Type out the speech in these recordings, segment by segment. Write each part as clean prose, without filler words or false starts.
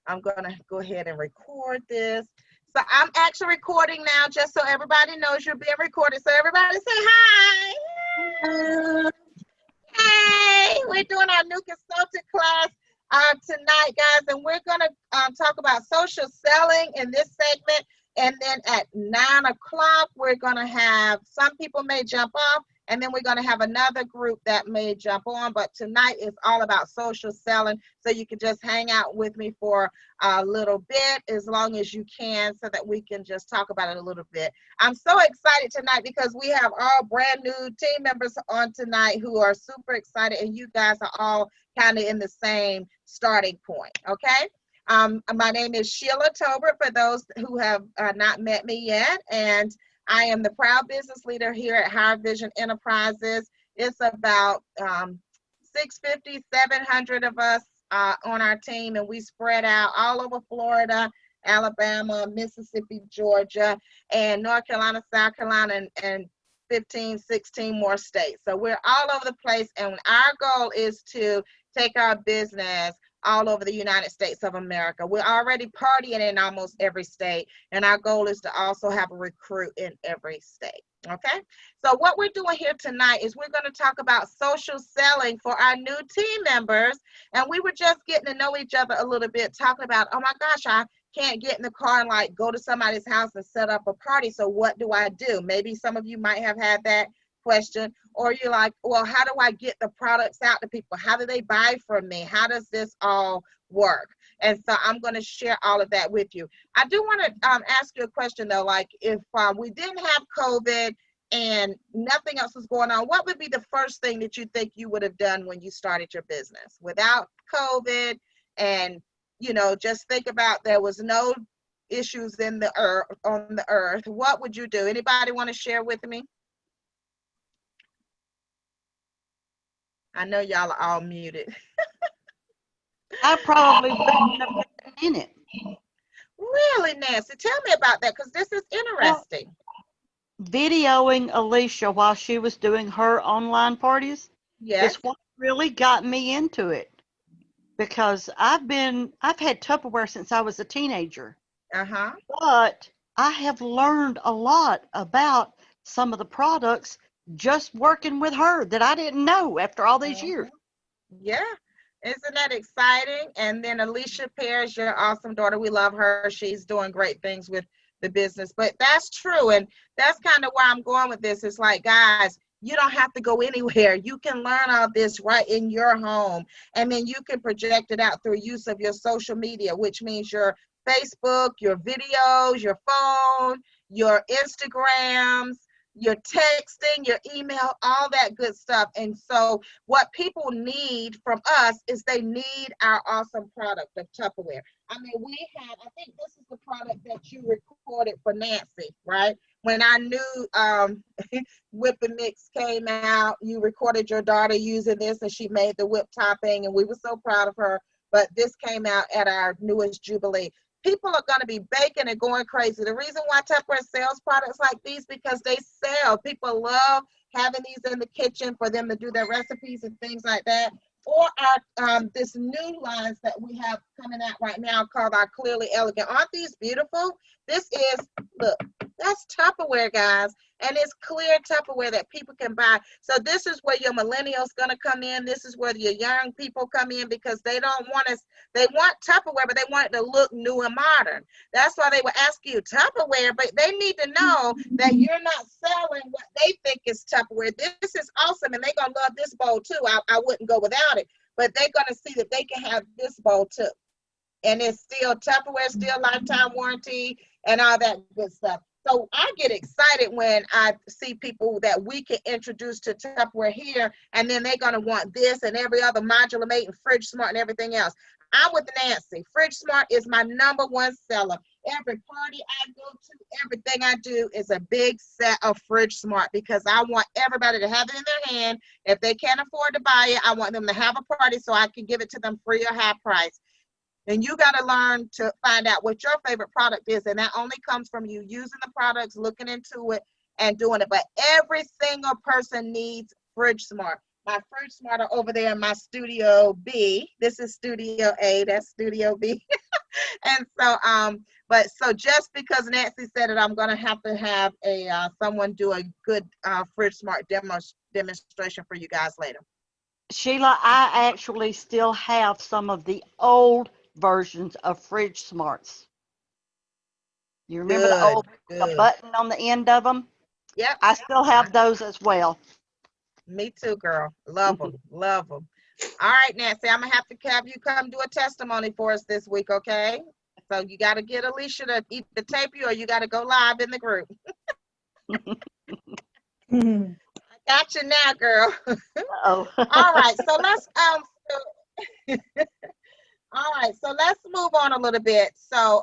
I'm going to go ahead and record this. So I'm actually recording now just so everybody knows you're being recorded. So everybody say hi. Uh, Hey, we're doing our new consultant class tonight, guys, and we're going to talk about social selling in this segment. And then at 9 o'clock, we're going to have some people may jump off, and then we're going to have another group that may jump on. But tonight is all about social selling, so you can just hang out with me for a little bit as long as you can so that we can just talk about it a little bit. I'm so excited tonight because we have all brand new team members on tonight who are super excited, and you guys are all kind of in the same starting point, okay? My name is Sheila Tolbert, for those who have not met me yet, and I am the proud business leader here at Higher Vision Enterprises. It's about 650, 700 of us on our team, and we spread out all over Florida, Alabama, Mississippi, Georgia, and North Carolina, South Carolina, and 15, 16 more states. So we're all over the place, and our goal is to take our business all over the United States of America. We're already partying in almost every state, and our goal is to also have a recruit in every state. Okay, so what we're doing here tonight is we're going to talk about social selling for our new team members, and we were just getting to know each other a little bit, talking about, oh my gosh, I can't get in the car and like go to somebody's house and set up a party, so what do I do? Maybe some of you might have had that question, or you're like, well, how do I get the products out to people? How do they buy from me? How does this all work? And so I'm going to share all of that with you. I do want to ask you a question though, like if we didn't have COVID and nothing else was going on, what would be the first thing that you think you would have done when you started your business without COVID? And just think about there was no issues in the earth, on the earth. What would you do? Anybody want to share with me? I know y'all are all muted. I probably wouldn't have been in it. Really, Nancy? Tell me about that because this is interesting. Videoing Alicia while she was doing her online parties Yes. is what really got me into it, because I've had Tupperware since I was a teenager. Uh-huh. But I have learned a lot about some of the products just working with her that I didn't know after all these years. Yeah. Isn't that exciting? And then Alicia Pears, your awesome daughter, we love her. She's doing great things with the business. But that's true. And that's kind of where I'm going with this. It's like, guys, you don't have to go anywhere. You can learn all this right in your home. And then you can project it out through use of your social media, which means your Facebook, your videos, your phone, your Instagrams, your texting, your email, all that good stuff. And so what people need from us is they need our awesome product of Tupperware. I mean, I think this is the product that you recorded for Nancy, right? When I knew Whip and Mix came out, you recorded your daughter using this and she made the whip topping, and we were so proud of her. But this came out at our newest Jubilee. People are going to be baking and going crazy. The reason why Tupperware sells products like these because they sell. People love having these in the kitchen for them to do their recipes and things like that. Or our this new lines that we have coming out right now called our Clearly Elegant. Aren't these beautiful? This is, look, that's Tupperware, guys. And it's clear Tupperware that people can buy. So this is where your millennials going to come in. This is where your young people come in because they don't want us. They want Tupperware, but they want it to look new and modern. That's why they will ask you Tupperware, but they need to know that you're not selling what they think is Tupperware. This is awesome, and they're going to love this bowl too. I wouldn't go without it, but they're going to see that they can have this bowl too. And it's still Tupperware, still lifetime warranty and all that good stuff. So I get excited when I see people that we can introduce to Tupperware here, and then they're going to want this and every other Modular Mate and Fridge Smart and everything else. I'm with Nancy. Fridge Smart is my #1 seller. Every party I go to, everything I do is a big set of Fridge Smart because I want everybody to have it in their hand. If they can't afford to buy it, I want them to have a party so I can give it to them free or half price. And you got to learn to find out what your favorite product is. And that only comes from you using the products, looking into it, and doing it. But every single person needs Fridge Smart. My Fridge Smart are over there in my Studio B. This is Studio A. That's Studio B. And so, but so just because Nancy said it, I'm gonna have to have a someone do a good Fridge Smart demonstration for you guys later. Sheila, I actually still have some of the old versions of Fridge Smarts. You remember the Good, old, the good. button on the end of them? Yep. I still have those as well. Me too, girl. Love them, love them. All right, Nancy, I'm gonna have to have you come do a testimony for us this week, okay? So you got to get Alicia to either tape you or you got to go live in the group. Got you now, girl. Oh. All right, so let's all right, so let's move on a little bit. So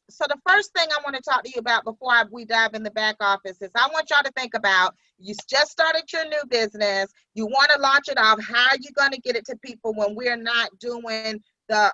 so the first thing I want to talk to you about before we dive in the back office is I want y'all to think about, you just started your new business, you want to launch it off. How are you going to get it to people when we're not doing the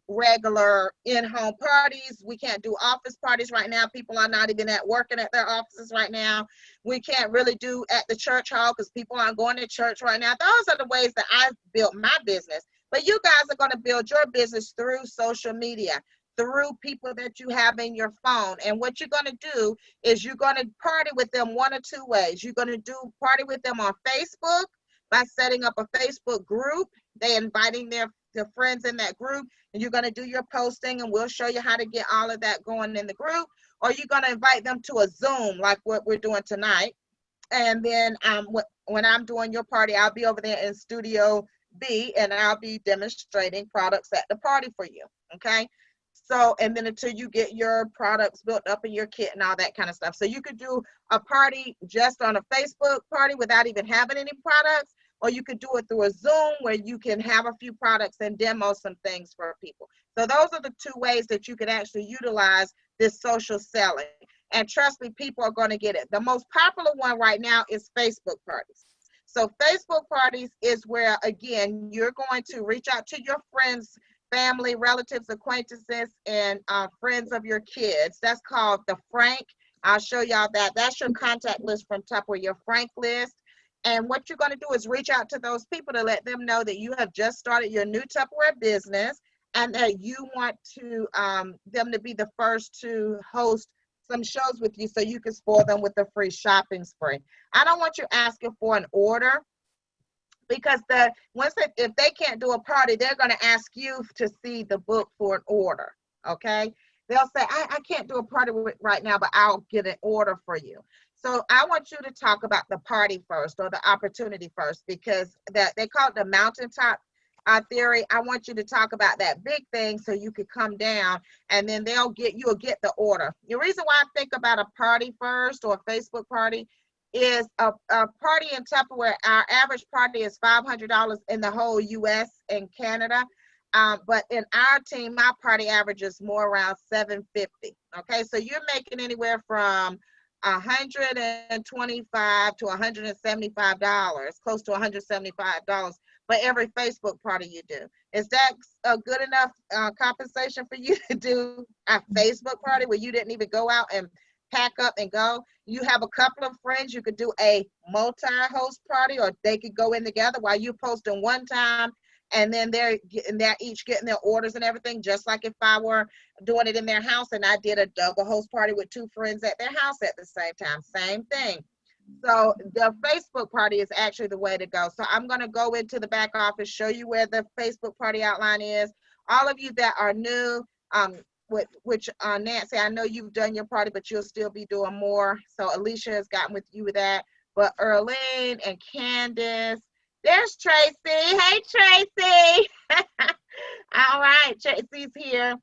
regular in-home parties? We can't do office parties right now. People are not even working at their offices right now. We can't really do at the church hall because people aren't going to church right now. Those are the ways that I've built my business. But you guys are going to build your business through social media, through people that you have in your phone. And what you're going to do is you're going to party with them one or two ways. You're going to do party with them on Facebook by setting up a Facebook group. They inviting their friends in that group, and you're going to do your posting, and we'll show you how to get all of that going in the group. Or you're going to invite them to a Zoom like what we're doing tonight. And then when I'm doing your party, I'll be over there in Studio B, and I'll be demonstrating products at the party for you. Okay. So, and then until you get your products built up in your kit and all that kind of stuff. So you could do a party just on a Facebook party without even having any products, or you could do it through a Zoom where you can have a few products and demo some things for people. So those are the two ways that you could actually utilize this social selling. And trust me, people are going to get it. The most popular one right now is Facebook parties. So Facebook parties is where, again, you're going to reach out to your friends, family, relatives, acquaintances, and friends of your kids. That's called the Frank. I'll show y'all that. That's your contact list from Tupperware, your Frank list. And what you're going to do is reach out to those people to let them know that you have just started your new Tupperware business and that you want to them to be the first to host some shows with you so you can spoil them with a free shopping spree. I don't want you asking for an order, because if they can't do a party, they're going to ask you to see the book for an order. Okay, they'll say, I can't do a party right now, but I'll get an order for you. So I want you to talk about the party first, or the opportunity first, because they call it the mountaintop theory. I want you to talk about that big thing so you could come down, and then you'll get the order. The reason why I think about a party first, or a Facebook party, is a party in Tupperware. Our average party is $500 in the whole US and Canada. But in our team, my party average is more around $750. Okay, so you're making anywhere from $125 to $175, close to $175 for every Facebook party you do. Is that a good enough compensation for you to do a Facebook party where you didn't even go out and pack up and go? You have a couple of friends, you could do a multi-host party, or they could go in together while you post in one time, and then they're each getting their orders and everything, just like if I were doing it in their house and I did a double host party with two friends at their house at the same time. Same thing. So the Facebook party is actually the way to go. So I'm going to go into the back office, show you where the Facebook party outline is. All of you that are new, which Nancy, I know you've done your party, but you'll still be doing more. So Alicia has gotten with you with that. But Earlene and Candace, there's Tracy. Hey, Tracy. All right, Tracy's here.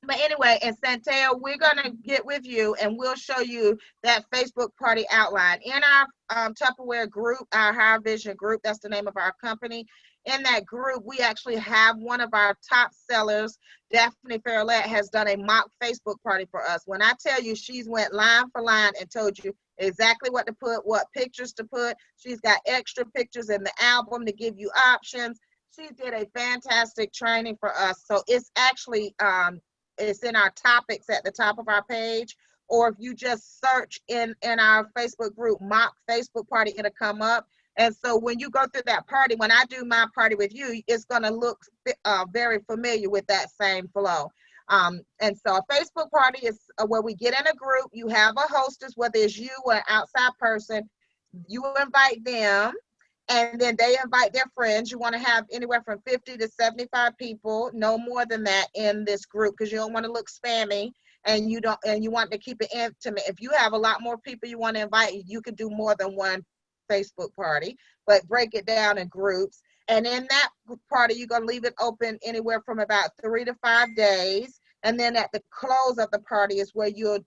But anyway, and Santel, we're going to get with you and we'll show you that Facebook party outline. In our Tupperware group, our Higher Vision group, that's the name of our company. In that group, we actually have one of our top sellers, Daphne Farrellette, has done a mock Facebook party for us. When I tell you, she's went line for line and told you exactly what to put, what pictures to put. She's got extra pictures in the album to give you options. She did a fantastic training for us. So it's actually, it's in our topics at the top of our page, or if you just search in our Facebook group, mock Facebook party, it'll come up. And so when you go through that party, when I do my party with you, it's going to look very familiar with that same flow. And so a Facebook party is where we get in a group. You have a hostess, whether it's you or an outside person. You invite them, and then they invite their friends. You want to have anywhere from 50 to 75 people, no more than that in this group, because you don't want to look spammy, and you want to keep it intimate. If you have a lot more people you want to invite, you could do more than one Facebook party, but break it down in groups. And in that party, you're going to leave it open anywhere from about 3 to 5 days. And then at the close of the party is where you'll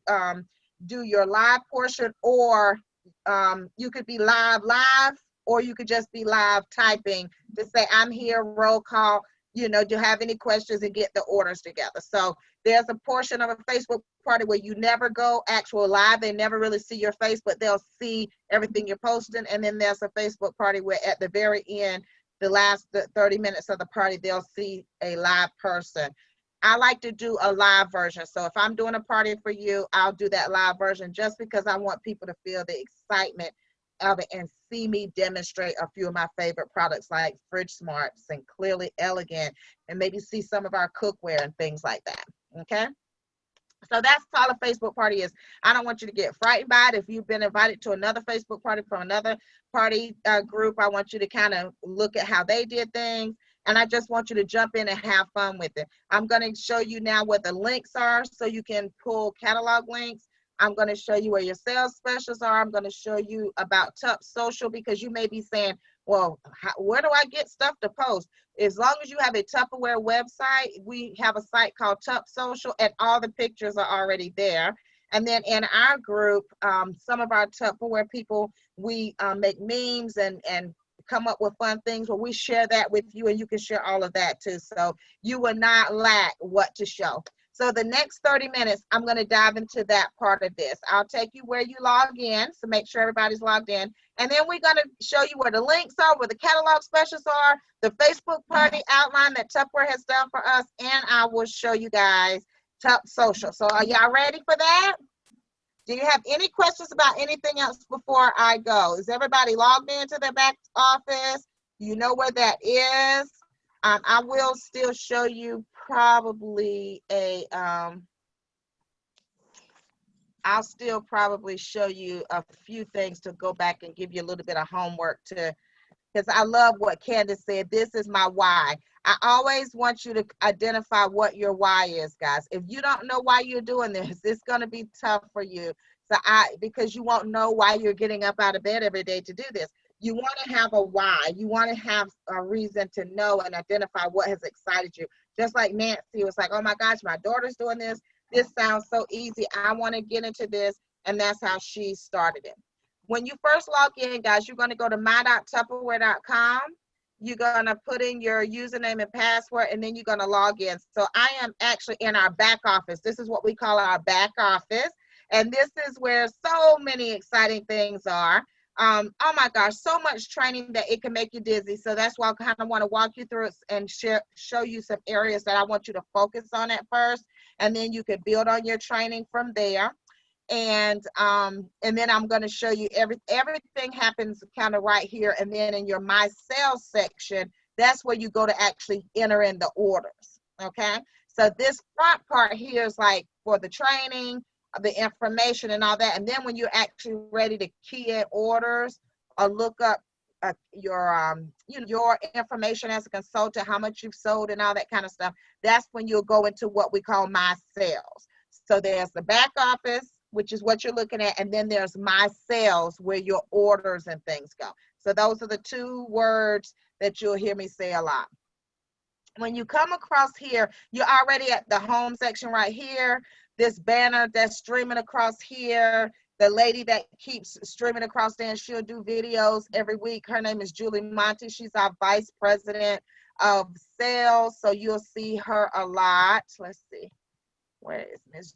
do your live portion, or you could be live, or you could just be live typing to say, I'm here, roll call, do you have any questions, and get the orders together. So there's a portion of a Facebook party where you never go actual live. They never really see your face, but they'll see everything you're posting. And then there's a Facebook party where at the very end, the last 30 minutes of the party, they'll see a live person. I like to do a live version. So if I'm doing a party for you, I'll do that live version just because I want people to feel the excitement of it and see me demonstrate a few of my favorite products like Fridge Smarts and Clearly Elegant, and maybe see some of our cookware and things like that. Okay. So that's all a Facebook party is. I don't want you to get frightened by it. If you've been invited to another Facebook party from another party group, I want you to kind of look at how they did things. And I just want you to jump in and have fun with it. I'm going to show you now what the links are so you can pull catalog links. I'm going to show you where your sales specials are. I'm going to show you about Tup Social, because you may be saying, well, where do I get stuff to post? As long as you have a Tupperware website, we have a site called Tup Social, and all the pictures are already there. And then in our group, some of our Tupperware people, we make memes and come up with fun things where we share that with you, and you can share all of that too. So you will not lack what to show. So the next 30 minutes, I'm going to dive into that part of this. I'll take you where you log in, so make sure everybody's logged in. And then we're going to show you where the links are, where the catalog specials are, the Facebook party outline that Tupperware has done for us, and I will show you guys Tup Social. So are y'all ready for that? Do you have any questions about anything else before I go? Is everybody logged into their back office? You know where that is? I will still show you probably I'll still probably show you a few things to go back and give you a little bit of homework to, because I love what Candace said. This is my why. I always want you to identify what your why is, guys. If you don't know why you're doing this, it's going to be tough for you. So because you won't know why you're getting up out of bed every day to do this. You want to have a why. You want to have a reason to know and identify what has excited you. Just like Nancy was like, oh my gosh, my daughter's doing this. This sounds so easy. I want to get into this. And that's how she started it. When you first log in, guys, you're going to go to my.tupperware.com. You're going to put in your username and password, and then you're going to log in. So I am actually in our back office. This is what we call our back office. And this is where so many exciting things are. Oh my gosh, so much training that it can make you dizzy. So that's why I kind of want to walk you through it and show you some areas that I want you to focus on at first. And then you can build on your training from there. And then I'm going to show you everything happens kind of right here. And then in your My Sales section, that's where you go to actually enter in the orders. Okay. So this front part here is like for the training, the information and all that. And then when you're actually ready to key in orders or look up your information as a consultant, how much you've sold and all that kind of stuff, that's when you'll go into what we call My Sales. So there's the back office, which is what you're looking at, and then there's My Sales, where your orders and things go. So those are the two words that you'll hear me say a lot. When you come across here, you're already at the home section right here. This banner that's streaming across here, the lady that keeps streaming across there, and she'll do videos every week. Her name is Julie Monty. She's our vice president of sales. So you'll see her a lot. Let's see. Where is Miss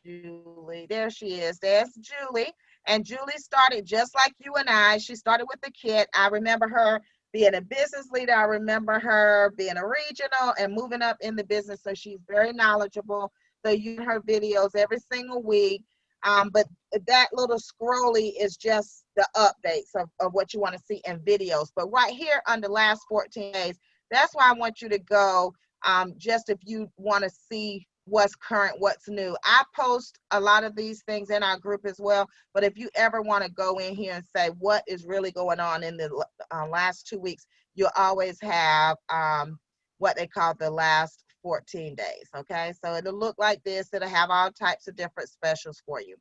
Julie? There she is. There's Julie. And Julie started just like you and I. She started with the kit. I remember her being a business leader. I remember her being a regional and moving up in the business. So she's very knowledgeable. So you get her videos every single week. But that little scrolly is just the updates of what you want to see in videos. But right here on the last 14 days, that's why I want you to go just if you want to see what's current, what's new. I post a lot of these things in our group as well, but if you ever want to go in here and say what is really going on in the last 2 weeks, you'll always have what they call the last 14 days, okay? So it'll look like this. It'll have all types of different specials for you.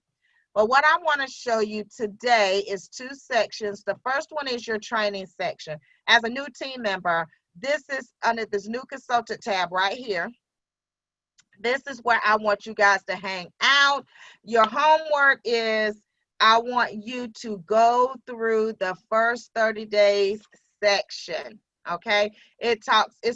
But what I want to show you today is 2 sections. The first one is your training section. As a new team member, this is under this new consultant tab right here. This is where I want you guys to hang out. Your homework is I want you to go through the first 30 days section. Okay, it's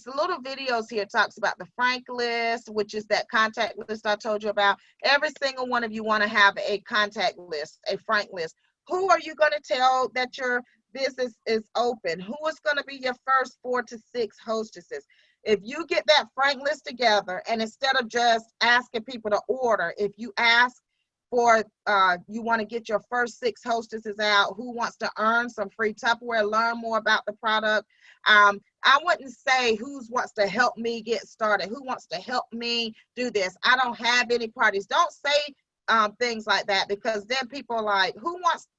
little videos here. It talks about the Frank list, which is that contact list I told you about. Every single one of you want to have a contact list, a Frank list. Who are you going to tell that your business is open? Who is going to be your first 4 to 6 hostesses? If you get that Frank list together, and instead of just asking people to order, if you ask for, you want to get your first 6 hostesses out, who wants to earn some free Tupperware, learn more about the product. I wouldn't say who wants to help me get started, who wants to help me do this. I don't have any parties. Don't say things like that, because then people are like,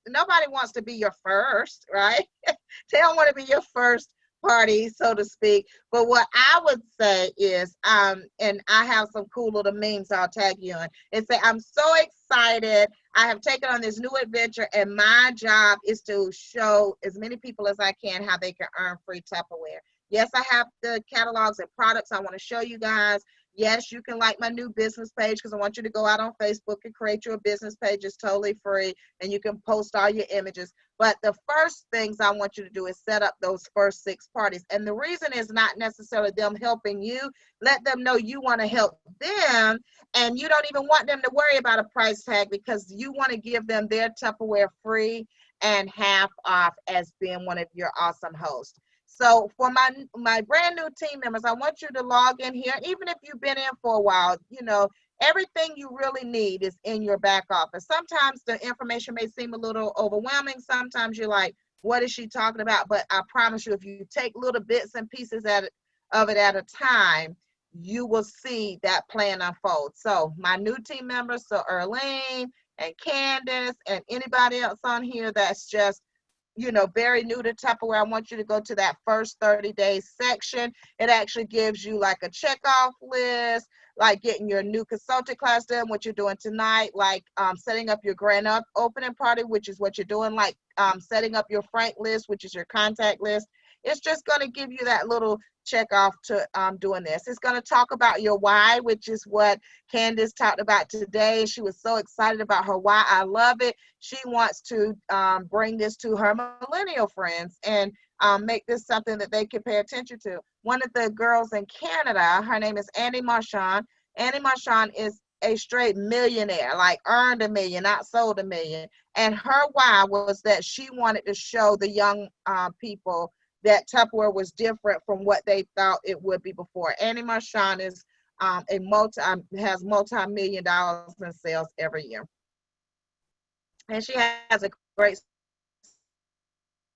nobody wants to be your first, right? They don't want to be your first party, so to speak. But what I would say is, and I have some cool little memes I'll tag you in, and say, I'm so excited. I have taken on this new adventure, and my job is to show as many people as I can how they can earn free Tupperware. Yes, I have the catalogs and products I want to show you guys. Yes, you can like my new business page, because I want you to go out on Facebook and create your business page. It's totally free, and you can post all your images. But the first things I want you to do is set up those first 6 parties. And the reason is not necessarily them helping you. Let them know you want to help them, and you don't even want them to worry about a price tag, because you want to give them their Tupperware free and half off as being one of your awesome hosts. So for my brand new team members, I want you to log in here. Even if you've been in for a while, everything you really need is in your back office. Sometimes the information may seem a little overwhelming. Sometimes you're like, what is she talking about? But I promise you, if you take little bits and pieces of it at a time, you will see that plan unfold. So my new team members, so Erlene and Candace and anybody else on here that's just very new to Tupperware, I want you to go to that first 30 days section. It actually gives you like a checkoff list, like getting your new consultant class done, what you're doing tonight, like setting up your grand opening party, which is what you're doing, like setting up your Frank list, which is your contact list. It's just going to give you that little check off to doing this. It's going to talk about your why, which is what Candace talked about today. She was so excited about her why. I love it. She wants to bring this to her millennial friends and make this something that they can pay attention to. One of the girls in Canada, her name is Annie Marchand. Annie Marchand is a straight millionaire, like earned $1 million, not sold $1 million. And her why was that she wanted to show the young people that Tupperware was different from what they thought it would be before. Annie Marchand is has multi-million dollars in sales every year. And she has a great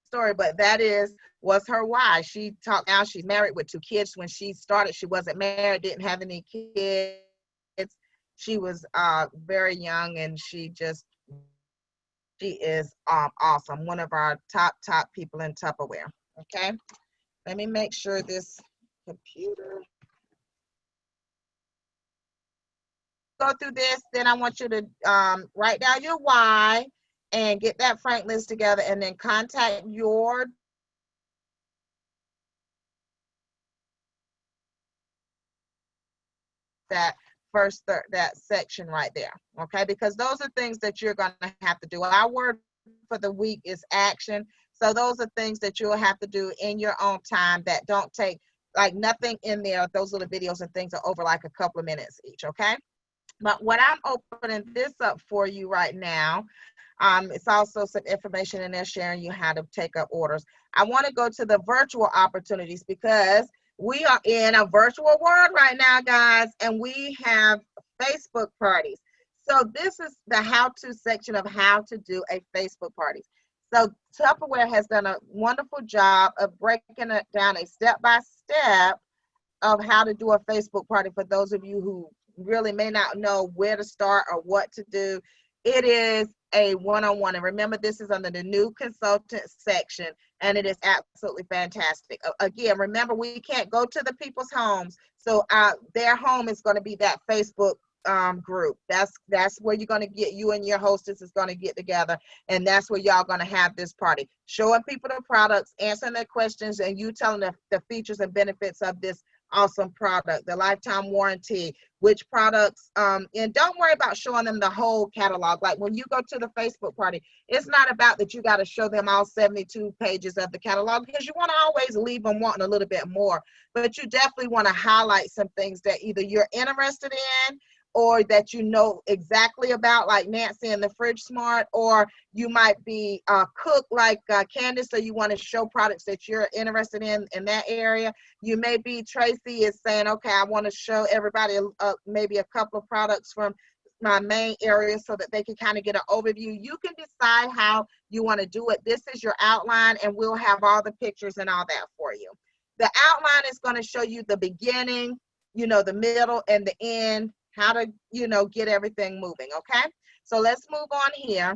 story, but was her why. She talked now, she's married with 2 kids. When she started, she wasn't married, didn't have any kids. She was very young, and she is awesome. One of our top people in Tupperware. Okay, let me make sure this computer. Go through this, then I want you to write down your why and get that Frank list together, and then contact your that section right there, okay? Because those are things that you're going to have to do. Our word for the week is action. So those are things that you'll have to do in your own time that don't take, like, nothing in there. Those little videos and things are over like a couple of minutes each, okay? But what I'm opening this up for you right now, it's also some information in there sharing you how to take up orders. I want to go to the virtual opportunities, because we are in a virtual world right now, guys, and we have Facebook parties. So this is the how-to section of how to do a Facebook party. So Tupperware has done a wonderful job of breaking it down a step-by-step of how to do a Facebook party for those of you who really may not know where to start or what to do. It is a one-on-one. And remember, this is under the new consultant section, and it is absolutely fantastic. Again, remember, we can't go to the people's homes. So their home is going to be that Facebook group. That's where you're going to get, you and your hostess is going to get together, and that's where y'all going to have this party, showing people the products, answering their questions, and you telling them the features and benefits of this awesome product, the lifetime warranty, which products, and don't worry about showing them the whole catalog. Like when you go to the Facebook party, it's not about that you got to show them all 72 pages of the catalog, because you want to always leave them wanting a little bit more, but you definitely want to highlight some things that either you're interested in or that you know exactly about, like Nancy and the Fridge Smart, or you might be a cook like Candace, so you want to show products that you're interested in that area. You may be, Tracy is saying, okay, I want to show everybody maybe a couple of products from my main area so that they can kind of get an overview. You can decide how you want to do it. This is your outline, and we'll have all the pictures and all that for you. The outline is going to show you the beginning, the middle, and the end, how to, get everything moving, okay? So let's move on here.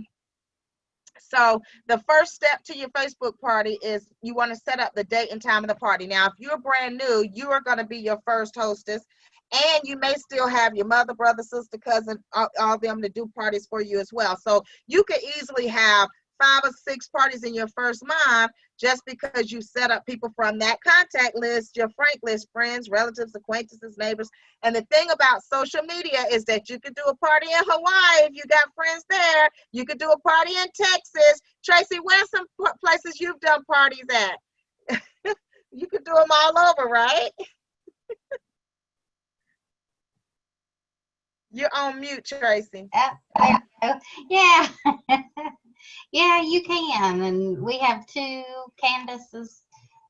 So the first step to your Facebook party is you want to set up the date and time of the party. Now, if you're brand new, you are going to be your first hostess, and you may still have your mother, brother, sister, cousin, all of them to do parties for you as well. So you could easily have 5 or 6 parties in your first month just because you set up people from that contact list, your frank list, friends, relatives, acquaintances, neighbors. And the thing about social media is that you could do a party in Hawaii if you got friends there. You could do a party in Texas. Tracy, where's some places you've done parties at? You could do them all over, right? You're on mute, Tracy. Yeah. Yeah, you can. And we have 2 Candace's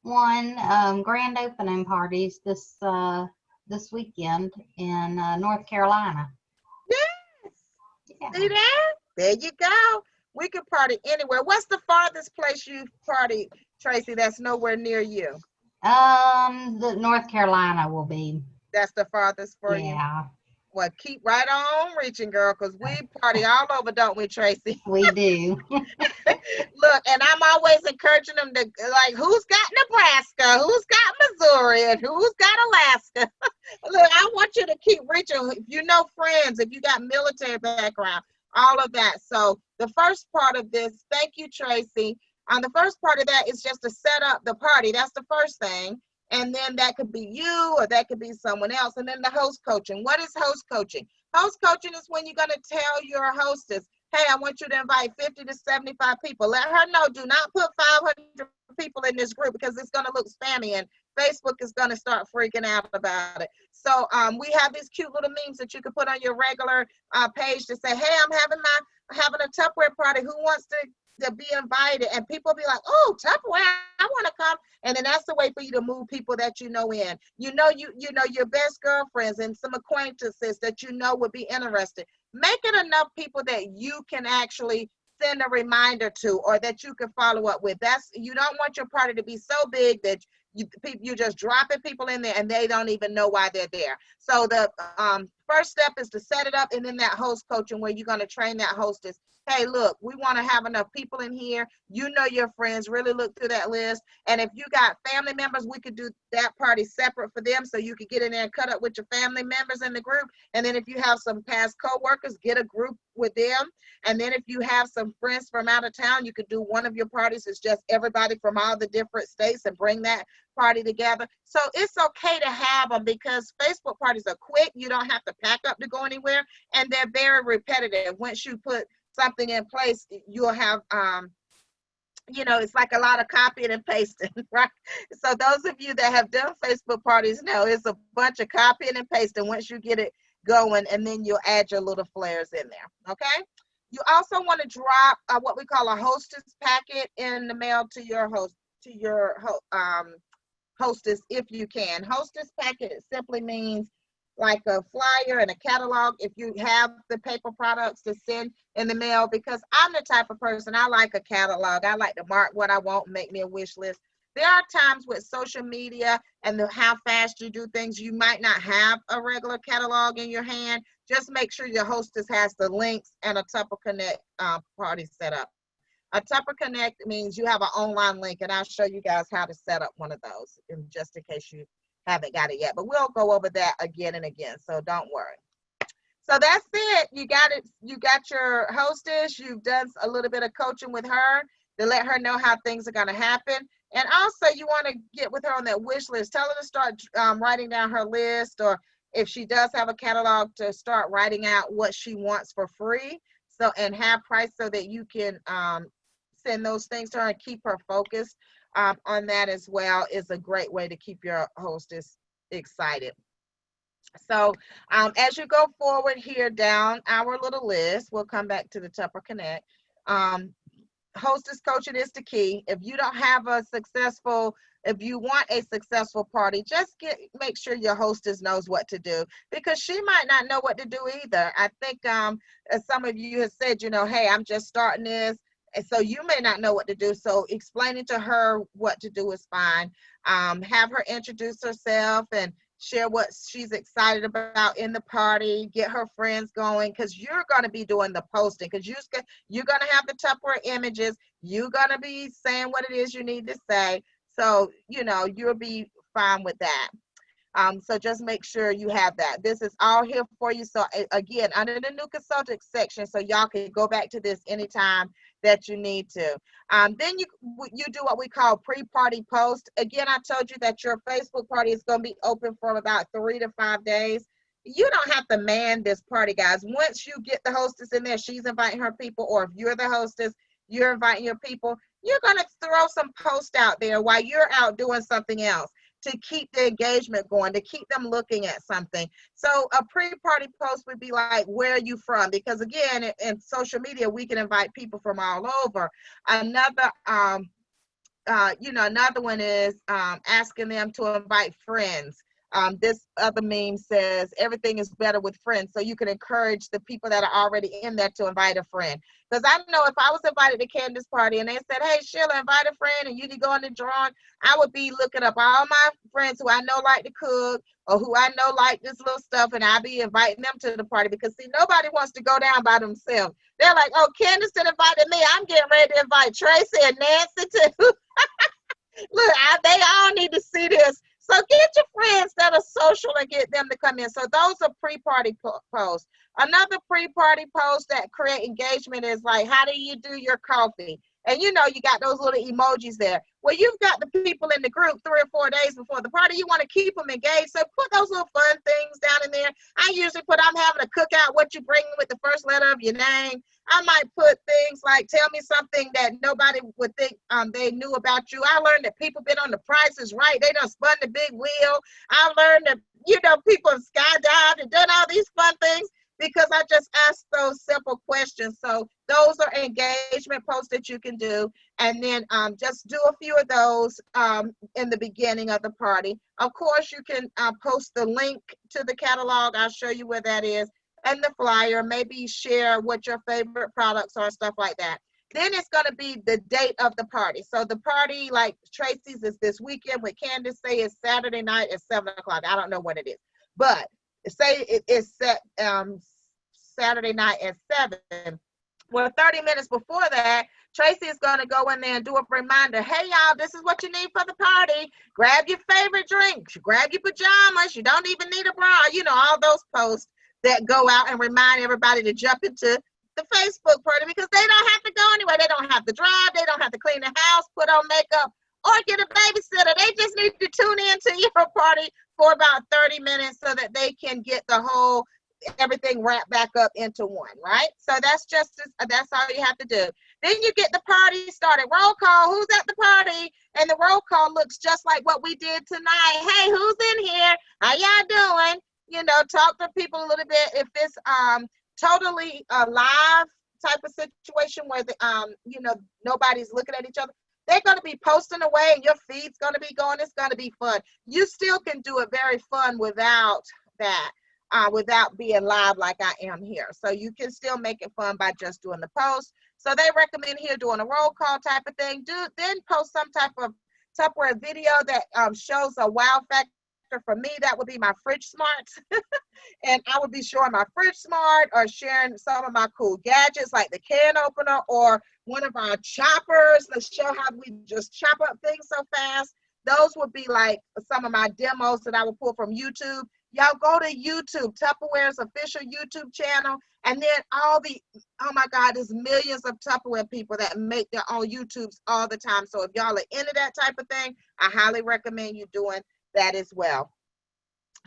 one grand opening parties this weekend in North Carolina. Yes. Yeah. See that? There you go. We could party anywhere. What's the farthest place you've partied, Tracy, that's nowhere near you? The North Carolina will be. That's the farthest for you? Yeah. Well, keep right on reaching, girl, because we party all over, don't we, Tracy? We do. Look, and I'm always encouraging them to, like, who's got Nebraska? Who's got Missouri? And who's got Alaska? Look, I want you to keep reaching. If you know friends, if you got military background, all of that. So the first part of this, thank you, Tracy. The first part of that is just to set up the party. That's the first thing. And then that could be you, or that could be someone else. And then the host coaching. What is host coaching? Host coaching is when you're going to tell your hostess, hey, I want you to invite 50 to 75 people. Let her know, do not put 500 people in this group because it's going to look spammy, and Facebook is going to start freaking out about it. So we have these cute little memes that you can put on your regular page to say, hey, I'm having a Tupperware party. Who wants to be invited? And people be like, oh, Tupperware, I want to come. And then that's the way for you to move people that you know in. You know your best girlfriends and some acquaintances that you know would be interested. Make it enough people that you can actually send a reminder to, or that you can follow up with. You don't want your party to be so big that you're just dropping people in there and they don't even know why they're there. So the first step is to set it up, and then that host coaching where you're going to train that hostess. Hey, look, we want to have enough people in here. You know your friends. Really look through that list. And if you got family members, we could do that party separate for them so you could get in there and cut up with your family members in the group. And then if you have some past co-workers, get a group with them. And then if you have some friends from out of town, you could do one of your parties. It's just everybody from all the different states and bring that party together. So it's okay to have them because Facebook parties are quick. You don't have to pack up to go anywhere. And they're very repetitive. Once you put something in place, you'll have it's like a lot of copying and pasting, right? So those of you that have done Facebook parties know it's a bunch of copying and pasting once you get it going, and then you'll add your little flares in there. Okay, you also want to drop what we call a hostess packet in the mail to your hostess if you can. Hostess packet simply means like a flyer and a catalog if you have the paper products to send in the mail, because I'm the type of person, I like a catalog. I like to mark what I want, make me a wish list. There are times with social media and how fast you do things, you might not have a regular catalog in your hand. Just make sure your hostess has the links and a Tupper Connect party set up. A Tupper Connect means you have an online link, and I'll show you guys how to set up one of those, just in case you haven't got it yet. But we'll go over that again and again, so don't worry. So that's it. You got it. You got your hostess. You've done a little bit of coaching with her to let her know how things are going to happen. And also, you want to get with her on that wish list. Tell her to start writing down her list, or if she does have a catalog, to start writing out what she wants for free. So, and have price so that you can send those things to her and keep her focused on that as well, is a great way to keep your hostess excited. So as you go forward here down our little list, we'll come back to the Tupper Connect. Hostess coaching is the key. If you don't have a successful, if you want a successful party, just make sure your hostess knows what to do, because she might not know what to do either. I think as some of you have said, you know, hey, I'm just starting this. And so you may not know what to do. So explaining to her what to do is fine. Have her introduce herself and share what she's excited about in the party, get her friends going, because you're going to be doing the posting, because you're going to have the Tupperware images. You're going to be saying what it is you need to say. So, you know, you'll be fine with that. So just make sure you have that. This is all here for you. So again, under the new consultant section, so y'all can go back to this anytime that you need to. Then you do what we call pre-party post. Again, I told you that your Facebook party is going to be open for about 3 to 5 days. You don't have to man this party, guys. Once you get the hostess in there, she's inviting her people, or if you're the hostess, you're inviting your people, you're going to throw some posts out there while you're out doing something else, to keep the engagement going, to keep them looking at something. So a pre-party post would be like, where are you from? Because again, in social media, we can invite people from all over. Another, another one is asking them to invite friends. This other meme says everything is better with friends. So you can encourage the people that are already in there to invite a friend. Because I know if I was invited to Candace's party and they said, hey, Sheila, invite a friend and you need to go in the drawing, I would be looking up all my friends who I know like to cook, or who I know like this little stuff, and I'll be inviting them to the party, because see, nobody wants to go down by themselves. They're like, oh, Candace invited me. I'm getting ready to invite Tracy and Nancy too. Look, they all need to see this. So get your friends that are social and get them to come in. So those are pre-party posts. Another pre-party post that create engagement is like, how do you do your coffee? And you know, you got those little emojis there. Well, you've got the people in the group 3 or 4 days before the party. You want to keep them engaged. So put those little fun things down in there. I usually put, I'm having a cookout, what you bring with the first letter of your name. I might put things like, tell me something that nobody would think they knew about you. I learned that people been on The Price is Right. They done spun the big wheel. I learned that, you know, people have skydived and done all these fun things, because I just asked those simple questions. So those are engagement posts that you can do. And then just do a few of those in the beginning of the party. Of course, you can post the link to the catalog. I'll show you where that is. And the flyer, maybe share what your favorite products are, stuff like that. Then it's going to be the date of the party. So the party, like Tracy's, is this weekend. With Candace, say it's Saturday night at 7 o'clock. I don't know what it is. But say it's set Saturday night at 7. Well, 30 minutes before that, Tracy is going to go in there and do a reminder. Hey, y'all, this is what you need for the party. Grab your favorite drinks. Grab your pajamas. You don't even need a bra. You know, all those posts that go out and remind everybody to jump into the Facebook party, because they don't have to go anywhere. They don't have to drive. They don't have to clean the house, put on makeup, or get a babysitter. They just need to tune in to your party for about 30 minutes so that they can get the whole everything wrapped back up into one, right? So that's all you have to do. Then you get the party started. Roll call. Who's at the party? And the roll call looks just like what we did tonight. Hey, who's in here? How y'all doing? You know, talk to people a little bit. If it's totally live type of situation where nobody's looking at each other, they're going to be posting away and your feed's going to be going. It's going to be fun. You still can do it very fun without that. Without being live like I am here. So you can still make it fun by just doing the post. So they recommend here doing a roll call type of thing. Then post some type of Tupperware video that shows a wow factor for me, that would be my Fridge Smarts. And I would be showing my Fridge Smart or sharing some of my cool gadgets like the can opener or one of our choppers. Let's show how we just chop up things so fast. Those would be like some of my demos that I would pull from YouTube. Y'all go to YouTube, Tupperware's official YouTube channel, and then all the, oh my God, there's millions of Tupperware people that make their own YouTubes all the time. So if y'all are into that type of thing, I highly recommend you doing that as well.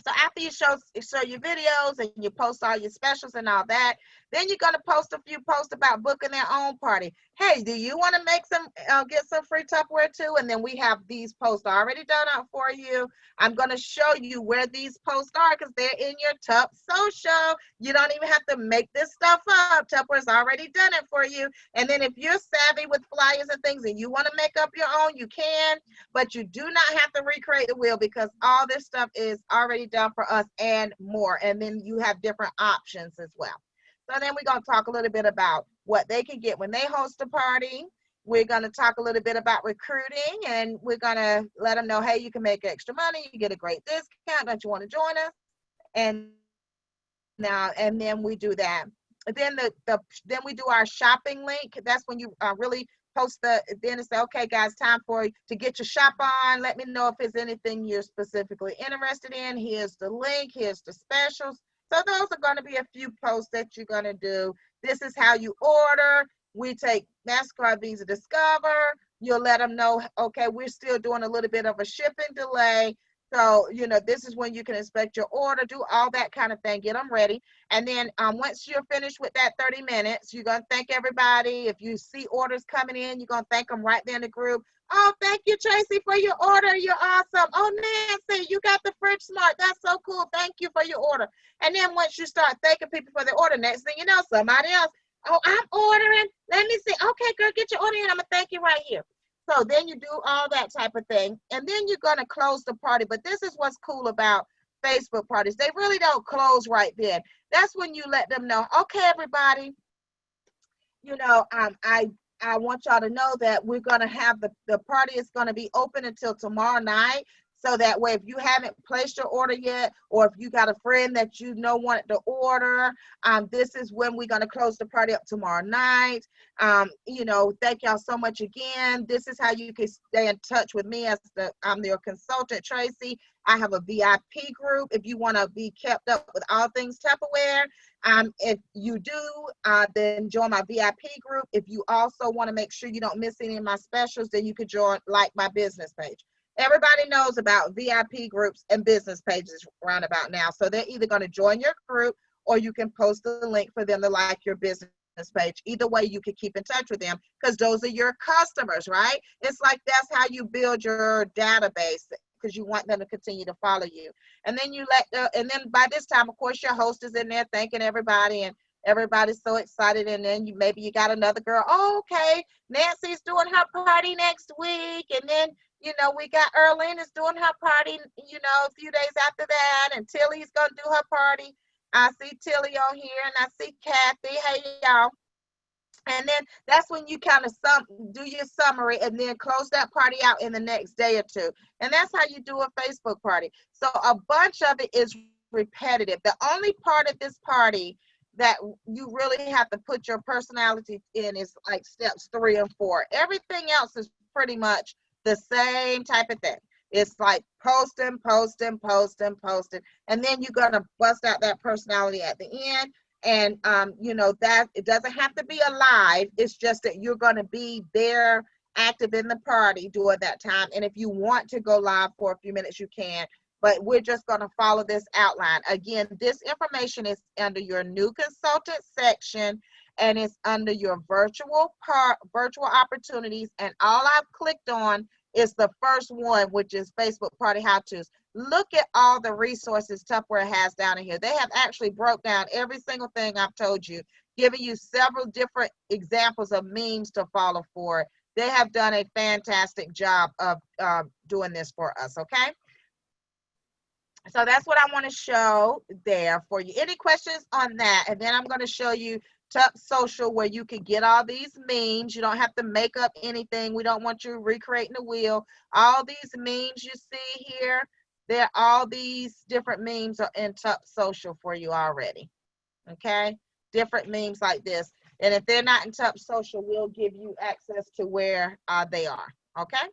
So after you show your videos and you post all your specials and all that, then you're going to post a few posts about booking their own party. Hey, do you want to make some, get some free Tupperware too? And then we have these posts already done out for you. I'm going to show you where these posts are because they're in your Tup Social. You don't even have to make this stuff up. Tupperware's already done it for you. And then if you're savvy with flyers and things and you want to make up your own, you can, but you do not have to recreate the wheel because all this stuff is already done for us and more. And then you have different options as well. So then we're going to talk a little bit about what they can get when they host a party. We're going to talk a little bit about recruiting, and we're going to let them know, hey, you can make extra money. You get a great discount. Don't you want to join us? And then we do that. Then then we do our shopping link. That's when you really post then and say, okay, guys, time for you to get your shop on. Let me know if there's anything you're specifically interested in. Here's the link. Here's the specials. So those are going to be a few posts that you're going to do. This is how you order. We take MasterCard, Visa, Discover. You'll let them know, okay, we're still doing a little bit of a shipping delay. So, you know, this is when you can expect your order, do all that kind of thing, get them ready. And then once you're finished with that 30 minutes, you're going to thank everybody. If you see orders coming in, you're going to thank them right there in the group. Oh, thank you, Tracy, for your order. You're awesome. Oh, Nancy, you got the Fridge Smart. That's so cool. Thank you for your order. And then once you start thanking people for their order, next thing you know, somebody else, oh, I'm ordering. Let me see. Okay, girl, get your order in. I'm going to thank you right here. So then you do all that type of thing. And then you're going to close the party. But this is what's cool about Facebook parties. They really don't close right then. That's when you let them know, okay, everybody, you know, I want y'all to know that we're going to have the party is going to be open until tomorrow night. So that way, if you haven't placed your order yet, or if you got a friend that you know wanted to order, this is when we're going to close the party up tomorrow night. You know, thank y'all so much again. This is how you can stay in touch with me as I'm your consultant, Tracy. I have a VIP group if you want to be kept up with all things Tupperware. If you do, then join my VIP group. If you also want to make sure you don't miss any of my specials, then you could join like my business page. Everybody knows about VIP groups and business pages around about now. So they're either going to join your group or you can post the link for them to like your business page. Either way, you can keep in touch with them because those are your customers, right? It's like that's how you build your database because you want them to continue to follow you. And then and then by this time, of course, your host is in there thanking everybody and everybody's so excited. And then maybe you got another girl. Oh, okay, Nancy's doing her party next week. And then, you know, we got Earlene is doing her party, you know, a few days after that. And Tilly's going to do her party. I see Tilly on here and I see Kathy. Hey, y'all. And then that's when you kind of do your summary and then close that party out in the next day or two. And that's how you do a Facebook party. So a bunch of it is repetitive. The only part of this party that you really have to put your personality in is like steps 3 and 4. Everything else is pretty much the same type of thing. It's like posting, posting, posting, posting. And then you're going to bust out that personality at the end. And, you know, that it doesn't have to be a live. It's just that you're going to be there active in the party during that time. And if you want to go live for a few minutes, you can. But we're just going to follow this outline. Again, this information is under your new consultant section. And it's under your virtual opportunities. And all I've clicked on is the first one, which is Facebook Party How-Tos. Look at all the resources Tupperware has down in here. They have actually broke down every single thing I've told you, giving you several different examples of memes to follow for. They have done a fantastic job of doing this for us, okay? So that's what I want to show there for you. Any questions on that? And then I'm going to show you Tup Social, where you can get all these memes. You don't have to make up anything. We don't want you recreating the wheel. All these memes you see here, they're all these different memes are in Tup Social for you already. Okay, different memes like this. And if they're not in Tup Social, we'll give you access to where they are. Okay.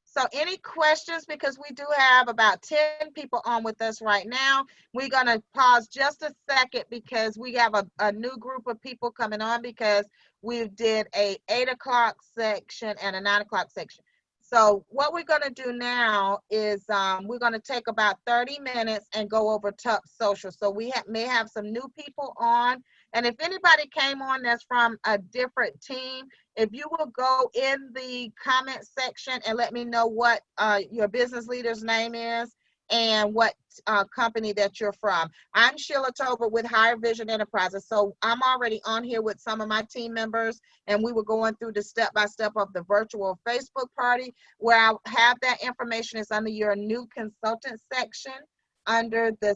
So any questions, because we do have about 10 people on with us right now. We're going to pause just a second because we have a new group of people coming on because we did a 8 o'clock section and a 9 o'clock section. So what we're going to do now is we're going to take about 30 minutes and go over Tup Social. So we may have some new people on. And if anybody came on that's from a different team, if you will go in the comment section and let me know what your business leader's name is and what company that you're from. I'm Sheila Tolbert with Higher Vision Enterprises. So I'm already on here with some of my team members, and we were going through the step-by-step of the virtual Facebook party. Where I have that information is under your new consultant section, under the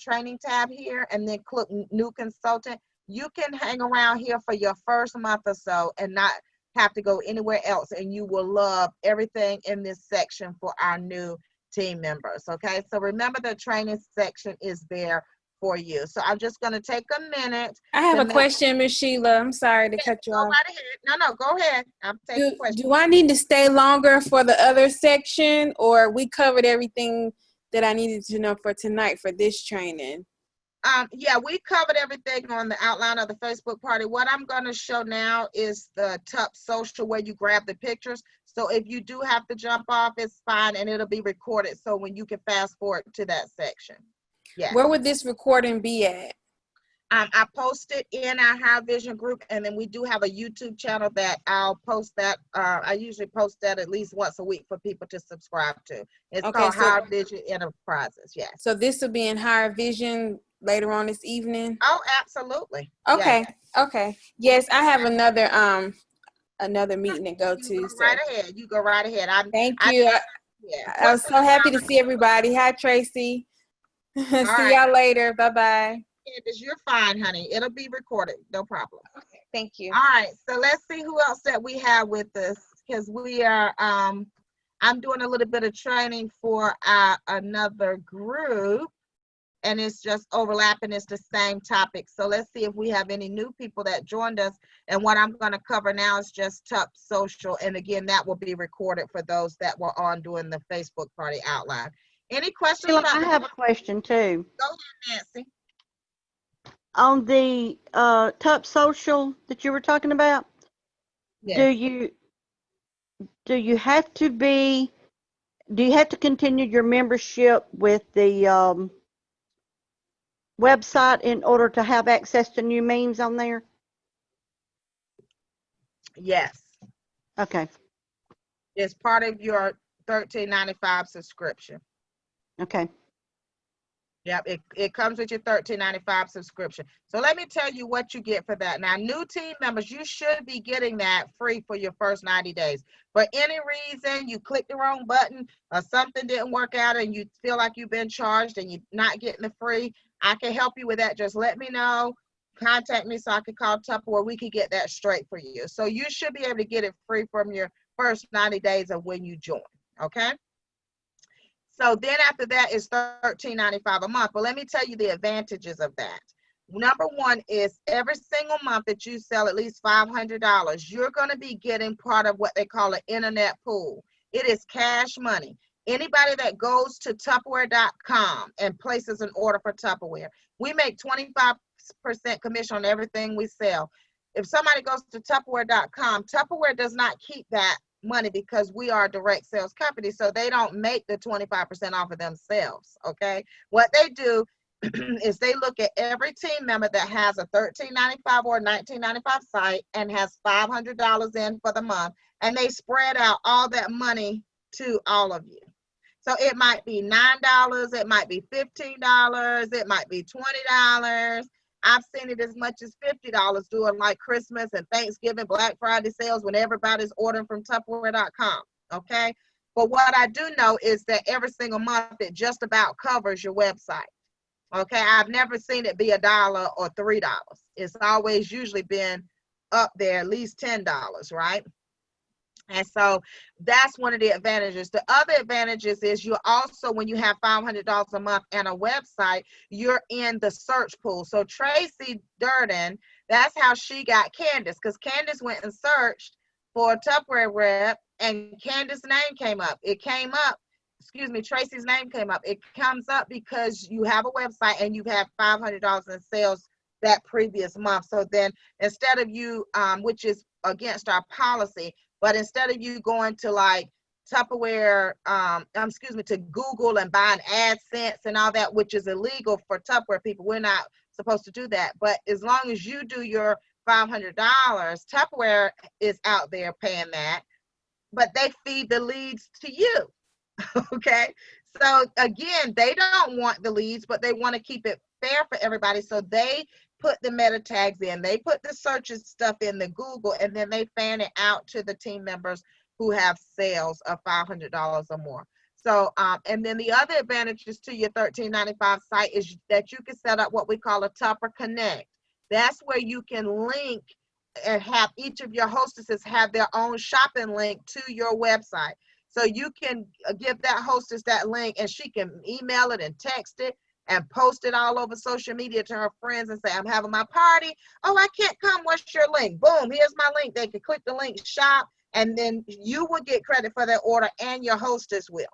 training tab here, and then click new consultant. You can hang around here for your first month or so and not have to go anywhere else, and you will love everything in this section for our new team members. Okay, so remember the training section is there for you. So I'm just going to take a minute. I have a question, Ms. Sheila. I'm sorry to cut you Go off. right ahead. No, go ahead. I'm taking questions. Do I need to stay longer for the other section, or we covered everything that I needed to know for tonight for this training? Yeah, we covered everything on the outline of the Facebook party. What I'm going to show now is the Tup Social where you grab the pictures. So if you do have to jump off, it's fine, and it'll be recorded. So when you can fast forward to that section. Yeah. Where would this recording be at? I post it in our Higher Vision group, and then we do have a YouTube channel that I'll post that. I usually post that at least once a week for people to subscribe to. It's called Higher Vision Enterprises. Yes. So this will be in Higher Vision later on this evening? Oh, absolutely. Okay. Yes. Okay. Yes, I have another meeting to go to. You go right ahead. You go right ahead. Thank you. I was so happy to see everybody. Hi, Tracy. See y'all later. Bye-bye. You're fine, honey. It'll be recorded. No problem. Okay. Thank you. All right. So let's see who else that we have with us, because we are, I'm doing a little bit of training for another group, and it's just overlapping. It's the same topic. So let's see if we have any new people that joined us. And what I'm going to cover now is just Tup Social. And again, that will be recorded for those that were on doing the Facebook party outline. Any questions? Sheila, I have a question too. Go ahead, Nancy. On the Tup Social that you were talking about, Yeah. do you have to continue your membership with the website in order to have access to new memes on there? Yes. Okay. It's part of your $13.95 subscription. Okay. Yep, it comes with your $13.95 subscription. So let me tell you what you get for that. Now, new team members, you should be getting that free for your first 90 days. For any reason, you click the wrong button or something didn't work out and you feel like you've been charged and you're not getting the free, I can help you with that. Just let me know. Contact me so I can call Tupperware. We can get that straight for you. So you should be able to get it free from your first 90 days of when you join, okay? So then after that is $13.95 a month. But let me tell you the advantages of that. Number one is every single month that you sell at least $500, you're going to be getting part of what they call an internet pool. It is cash money. Anybody that goes to Tupperware.com and places an order for Tupperware, we make 25% commission on everything we sell. If somebody goes to Tupperware.com, Tupperware does not keep that money because we are a direct sales company, so they don't make the 25% off of themselves. Okay, what they do is they look at every team member that has a $13.95 or $19.95 site and has $500 in for the month, and they spread out all that money to all of you. So it might be $9, it might be $15, it might be $20. I've seen it as much as $50 during like Christmas and Thanksgiving, Black Friday sales when everybody's ordering from Tupperware.com, okay? But what I do know is that every single month it just about covers your website. Okay, I've never seen it be $1 or $3. It's always usually been up there at least $10, right? And so that's one of the advantages. The other advantages is you also, when you have $500 a month and a website, you're in the search pool. So Tracy Durden, that's how she got Candace, because Candace went and searched for a Tupperware rep and Candace's name came up. It came up, excuse me, Tracy's name came up. It comes up because you have a website and you've had $500 in sales that previous month. So then instead of you, which is against our policy, but instead of you going to like Tupperware, excuse me, to Google and buying AdSense and all that, which is illegal for Tupperware people, we're not supposed to do that. But as long as you do your $500, Tupperware is out there paying that, but they feed the leads to you. Okay. So again, they don't want the leads, but they want to keep it fair for everybody. So they put the meta tags in, they put the searches stuff in the Google, and then they fan it out to the team members who have sales of $500 or more. So, and then the other advantages to your $13.95 site is that you can set up what we call a Tupper Connect. That's where you can link and have each of your hostesses have their own shopping link to your website. So you can give that hostess that link and she can email it and text it and post it all over social media to her friends and say, I'm having my party. Oh, I can't come. What's your link? Boom, here's my link. They can click the link, shop, and then you will get credit for that order and your hostess will.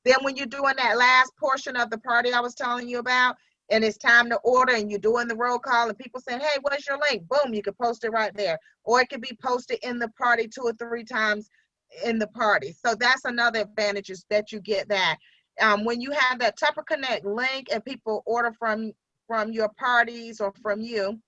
Then when you're doing that last portion of the party I was telling you about, and it's time to order and you're doing the roll call and people saying, hey, what's your link? Boom, you can post it right there. Or it can be posted in the party 2 or 3 times in the party. So that's another advantage, is that you get that. When you have that Tupper Connect link and people order from your parties or from you,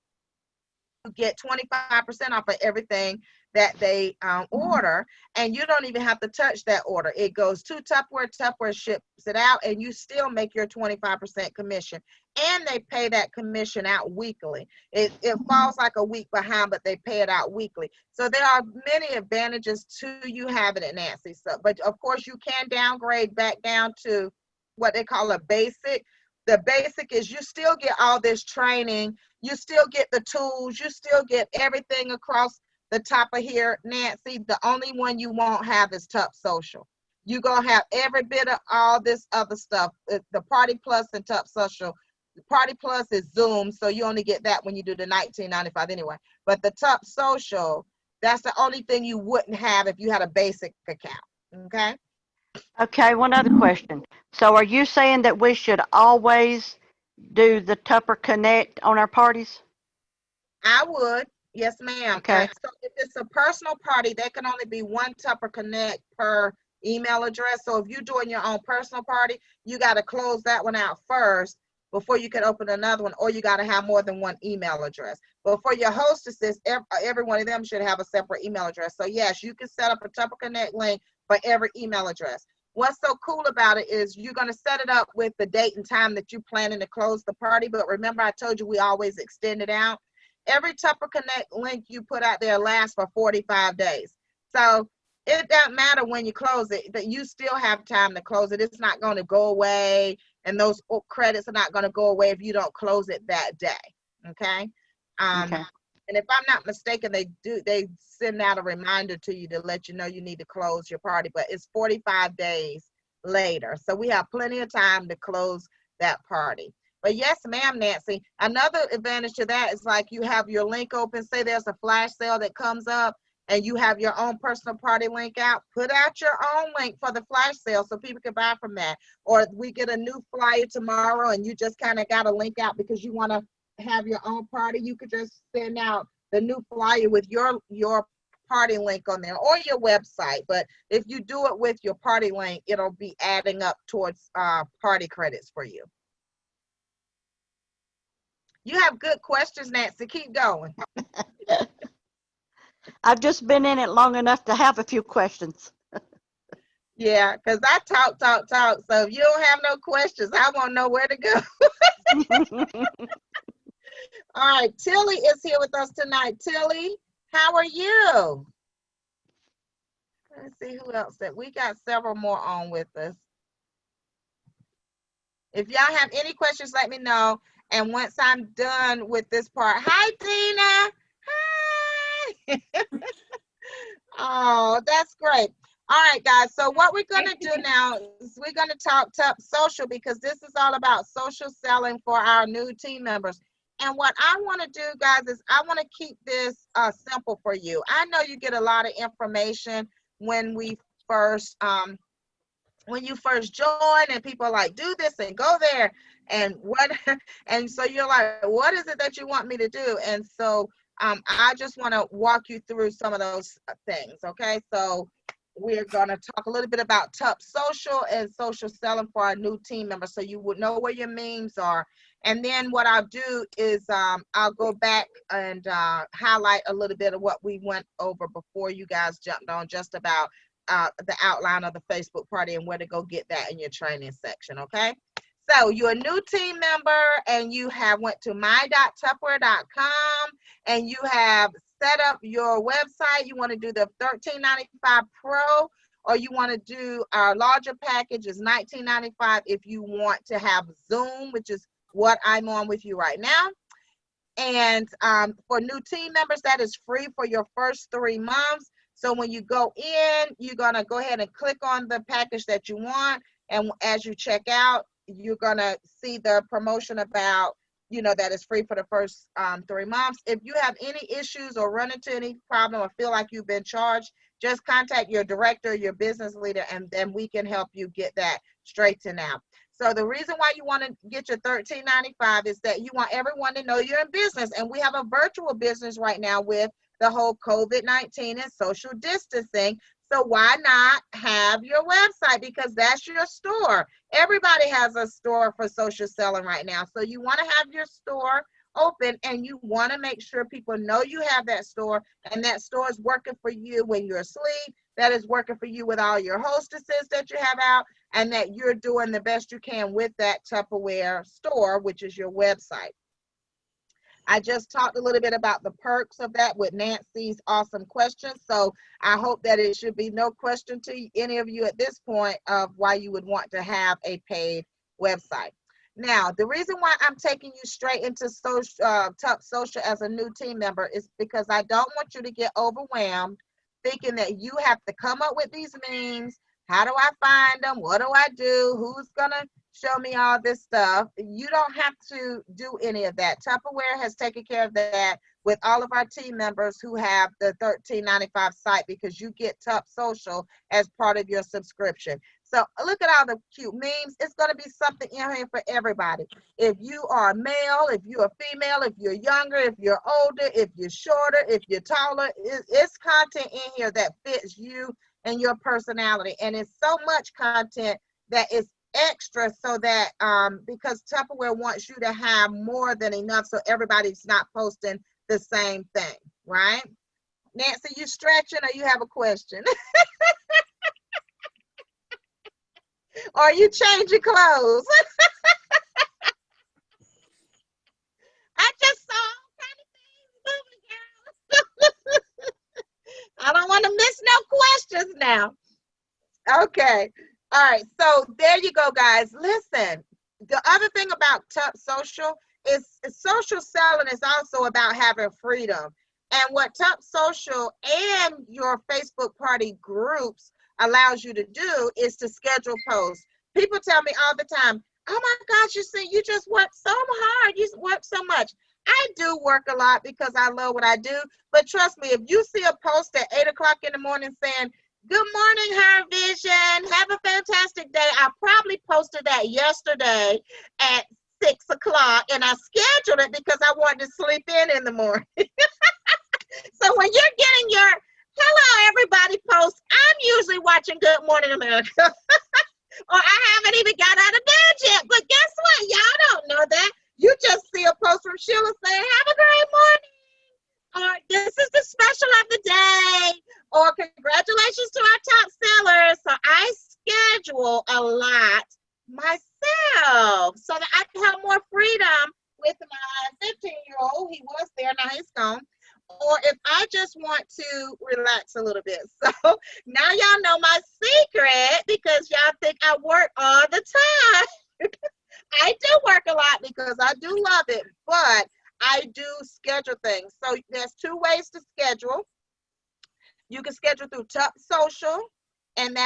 you get 25% off of everything that they order, and you don't even have to touch that order. It goes to Tupperware, Tupperware ships it out, and you still make your 25% commission, and they pay that commission out weekly. It falls like a week behind, but they pay it out weekly. So there are many advantages to you having it, Nancy. So, but of course you can downgrade back down to what they call a basic. The basic is you still get all this training, you still get the tools, you still get everything across the top of here, Nancy. The only one you won't have is Tup Social. You're going to have every bit of all this other stuff, the Party Plus and Tup Social. The Party Plus is Zoom, so you only get that when you do the $19.95 anyway. But the Tup Social, that's the only thing you wouldn't have if you had a basic account, okay? Okay, one other question. So are you saying that we should always do the Tupper Connect on our parties? I would. Yes, ma'am. Okay. So if it's a personal party, there can only be one Tupper Connect per email address. So if you're doing your own personal party, you got to close that one out first before you can open another one, or you got to have more than one email address. But for your hostesses, every one of them should have a separate email address. So yes, you can set up a Tupper Connect link for every email address. What's so cool about it is you're going to set it up with the date and time that you're planning to close the party. But remember, I told you we always extend it out. Every Tupper Connect link you put out there lasts for 45 days. So it doesn't matter when you close it, that you still have time to close it. It's not going to go away, and those credits are not going to go away if you don't close it that day. Okay. Okay. And if I'm not mistaken, they send out a reminder to you to let you know you need to close your party, but it's 45 days later. So we have plenty of time to close that party. But yes, ma'am, Nancy, another advantage to that is like you have your link open, say there's a flash sale that comes up and you have your own personal party link out, put out your own link for the flash sale so people can buy from that. Or we get a new flyer tomorrow and you just kind of got a link out because you want to have your own party, you could just send out the new flyer with your party link on there or your website. But if you do it with your party link, it'll be adding up towards party credits for you. You have good questions, Nancy. Keep going. I've just been in it long enough to have a few questions. Yeah, because I talk. So if you don't have no questions, I won't know where to go. All right, Tilly is here with us tonight. Tilly, how are you? Let's see who else that we got several more on with us. If y'all have any questions, let me know. And once I'm done with this part, hi, Tina. Hi. Oh, that's great. All right, guys. So what we're going to do now is we're going to talk Tup Social, because this is all about social selling for our new team members. And what I want to do, guys, is I want to keep this simple for you. I know you get a lot of information when we first when you first join, and people are like, do this and go there and what, and so you're like, what is it that you want me to do? And so I just want to walk you through some of those things. Okay, so we're going to talk a little bit about Tup Social and social selling for our new team members, so you would know where your memes are. And then what I'll do is I'll go back and highlight a little bit of what we went over before you guys jumped on, just about the outline of the Facebook party and where to go get that in your training section. Okay, so you're a new team member and you have went to my.tupperware.com and you have set up your website. You want to do the $13.95 Pro, or you want to do our larger package is $19.95 if you want to have Zoom, which is what I'm on with you right now. And for new team members, that is free for your first 3 months. So when you go in, you're going to go ahead and click on the package that you want. And as you check out, you're going to see the promotion about, that is free for the first 3 months. If you have any issues or run into any problem or feel like you've been charged, just contact your director, your business leader, and then we can help you get that straightened out. So the reason why you want to get your $13.95 is that you want everyone to know you're in business. And we have a virtual business right now with the whole COVID-19 and social distancing. So why not have your website? Because that's your store. Everybody has a store for social selling right now. So you want to have your store open, and you want to make sure people know you have that store, and that store is working for you when you're asleep, that is working for you with all your hostesses that you have out, and that you're doing the best you can with that Tupperware store, which is your website. I just talked a little bit about the perks of that with Nancy's awesome questions. So I hope that it should be no question to any of you at this point of why you would want to have a paid website. Now, the reason why I'm taking you straight into Tup Social as a new team member is because I don't want you to get overwhelmed thinking that you have to come up with these memes. How do I find them? What do I do? Who's going to show me all this stuff? You don't have to do any of that. Tupperware has taken care of that with all of our team members who have the $13.95 site, because you get Tup Social as part of your subscription. So look at all the cute memes. It's going to be something in here for everybody. If you are male, if you're female, if you're younger, if you're older, if you're shorter, if you're taller, it's content in here that fits you and your personality. And it's so much content that is extra, so that because Tupperware wants you to have more than enough, so everybody's not posting the same thing, right? Nancy, you stretching or you have a question? Or you changing clothes? I just saw all kind of things moving, girl. I don't want to miss no questions now. Okay. All right. So there you go, guys. Listen, the other thing about Tup Social is social selling is also about having freedom. And what Tup Social and your Facebook party groups allows you to do is to schedule posts. People tell me all the time, oh my gosh, you just work so hard. You work so much. I do work a lot because I love what I do. But trust me, if you see a post at 8 o'clock in the morning saying, good morning, Her Vision, have a fantastic day, I probably posted that yesterday at 6 o'clock, and I scheduled it because I wanted to sleep in the morning. So when you're getting your hello everybody post, I'm usually watching Good Morning America. Or I haven't even got out of bed yet. But guess what? Y'all don't know that. You just see a post from Sheila saying, have a great morning. Or this is the special of the day. Or congratulations to our top sellers. So I schedule a lot myself so that I can have more freedom with my 15-year-old. He was there, now he's gone. Or if I just want to relax a little bit. So now y'all know my secret, because y'all think I work all the time. I do work a lot because I do love it, but I do schedule things. So there's two ways to schedule. You can schedule through Tup Social, and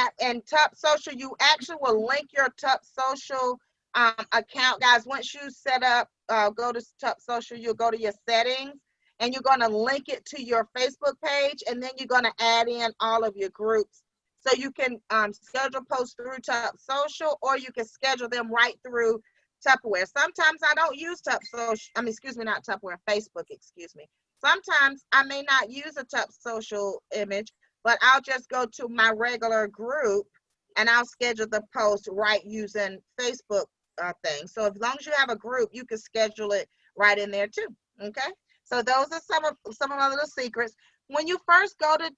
Tup Social, you actually will link your Tup Social account, guys. Once you set up, go to Tup Social, you'll go to your settings, and you're going to link it to your Facebook page, and then you're going to add in all of your groups. So you can schedule posts through Tup Social, or you can schedule them right through Tupperware. Sometimes I don't use Tup Social. I mean, excuse me, not Tupperware, Facebook, excuse me. Sometimes I may not use a Tup Social image, but I'll just go to my regular group and I'll schedule the post right using Facebook thing. So as long as you have a group, you can schedule it right in there too. Okay. So those are some of my little secrets. When you first go to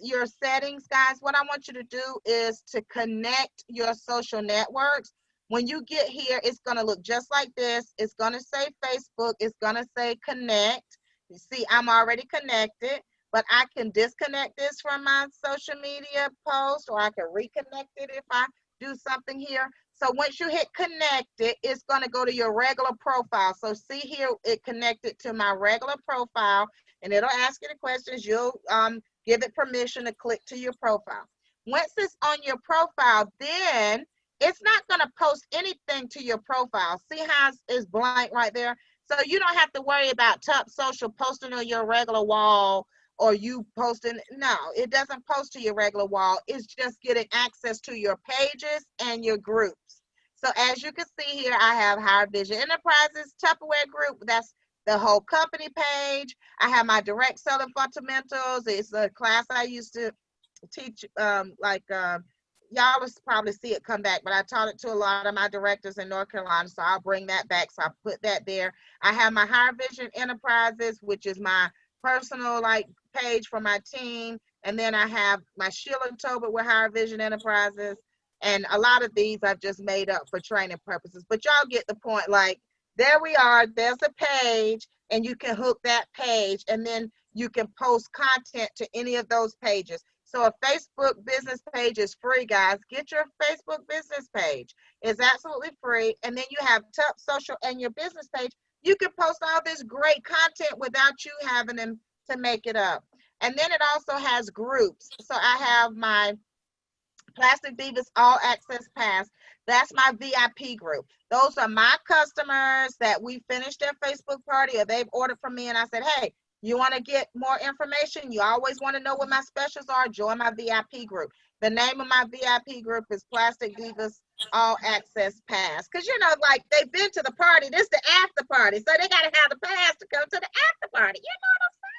your settings, guys, what I want you to do is to connect your social networks. When you get here, it's going to look just like this. It's going to say Facebook. It's going to say connect. You see, I'm already connected, but I can disconnect this from my social media post, or I can reconnect it if I do something here. So once you hit connected, it's going to go to your regular profile. So see here, it connected to my regular profile, and it'll ask you the questions. You'll give it permission to click to your profile. Once it's on your profile, then it's not going to post anything to your profile. See how it's blank right there? So you don't have to worry about Tup Social posting on your regular wall, or you posting. No, it doesn't post to your regular wall. It's just getting access to your pages and your groups. So as you can see here, I have Higher Vision Enterprises Tupperware group. That's the whole company page. I have my direct selling fundamentals. It's a class I used to teach, y'all will probably see it come back, but I taught it to a lot of my directors in North Carolina, so I'll bring that back. So I'll put that there. I have my Higher Vision Enterprises, which is my personal page for my team. And then I have my Sheila Tobit with Higher Vision Enterprises. And a lot of these I've just made up for training purposes. But y'all get the point. Like, there we are. There's a page, and you can hook that page, and then you can post content to any of those pages. So a Facebook business page is free, guys. Get your Facebook business page. It's absolutely free. And then you have Tup Social and your business page. You can post all this great content without you having them to make it up. And then it also has groups. So I have my Plastic Divas All Access Pass. That's my VIP group. Those are my customers that we finished their Facebook party, or they've ordered from me, and I said, hey, you want to get more information? You always want to know what my specials are? Join my VIP group. The name of my VIP group is Plastic Divas All Access Pass. Because, they've been to the party. This is the after party. So they got to have the pass to come to the after party. You know what I'm saying?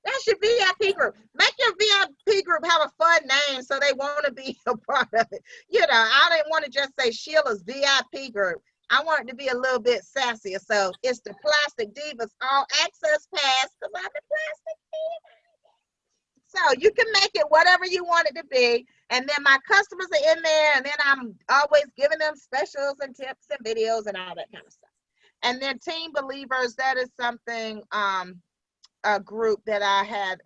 That's your VIP group. Make your VIP group have a fun name so they want to be a part of it. I didn't want to just say Sheila's VIP group. I want it to be a little bit sassier. So it's the Plastic Divas All Access Pass, because I'm the Plastic Diva. So you can make it whatever you want it to be. And then my customers are in there, and then I'm always giving them specials and tips and videos and all that kind of stuff. And then Team Believers, that is something, a group that I had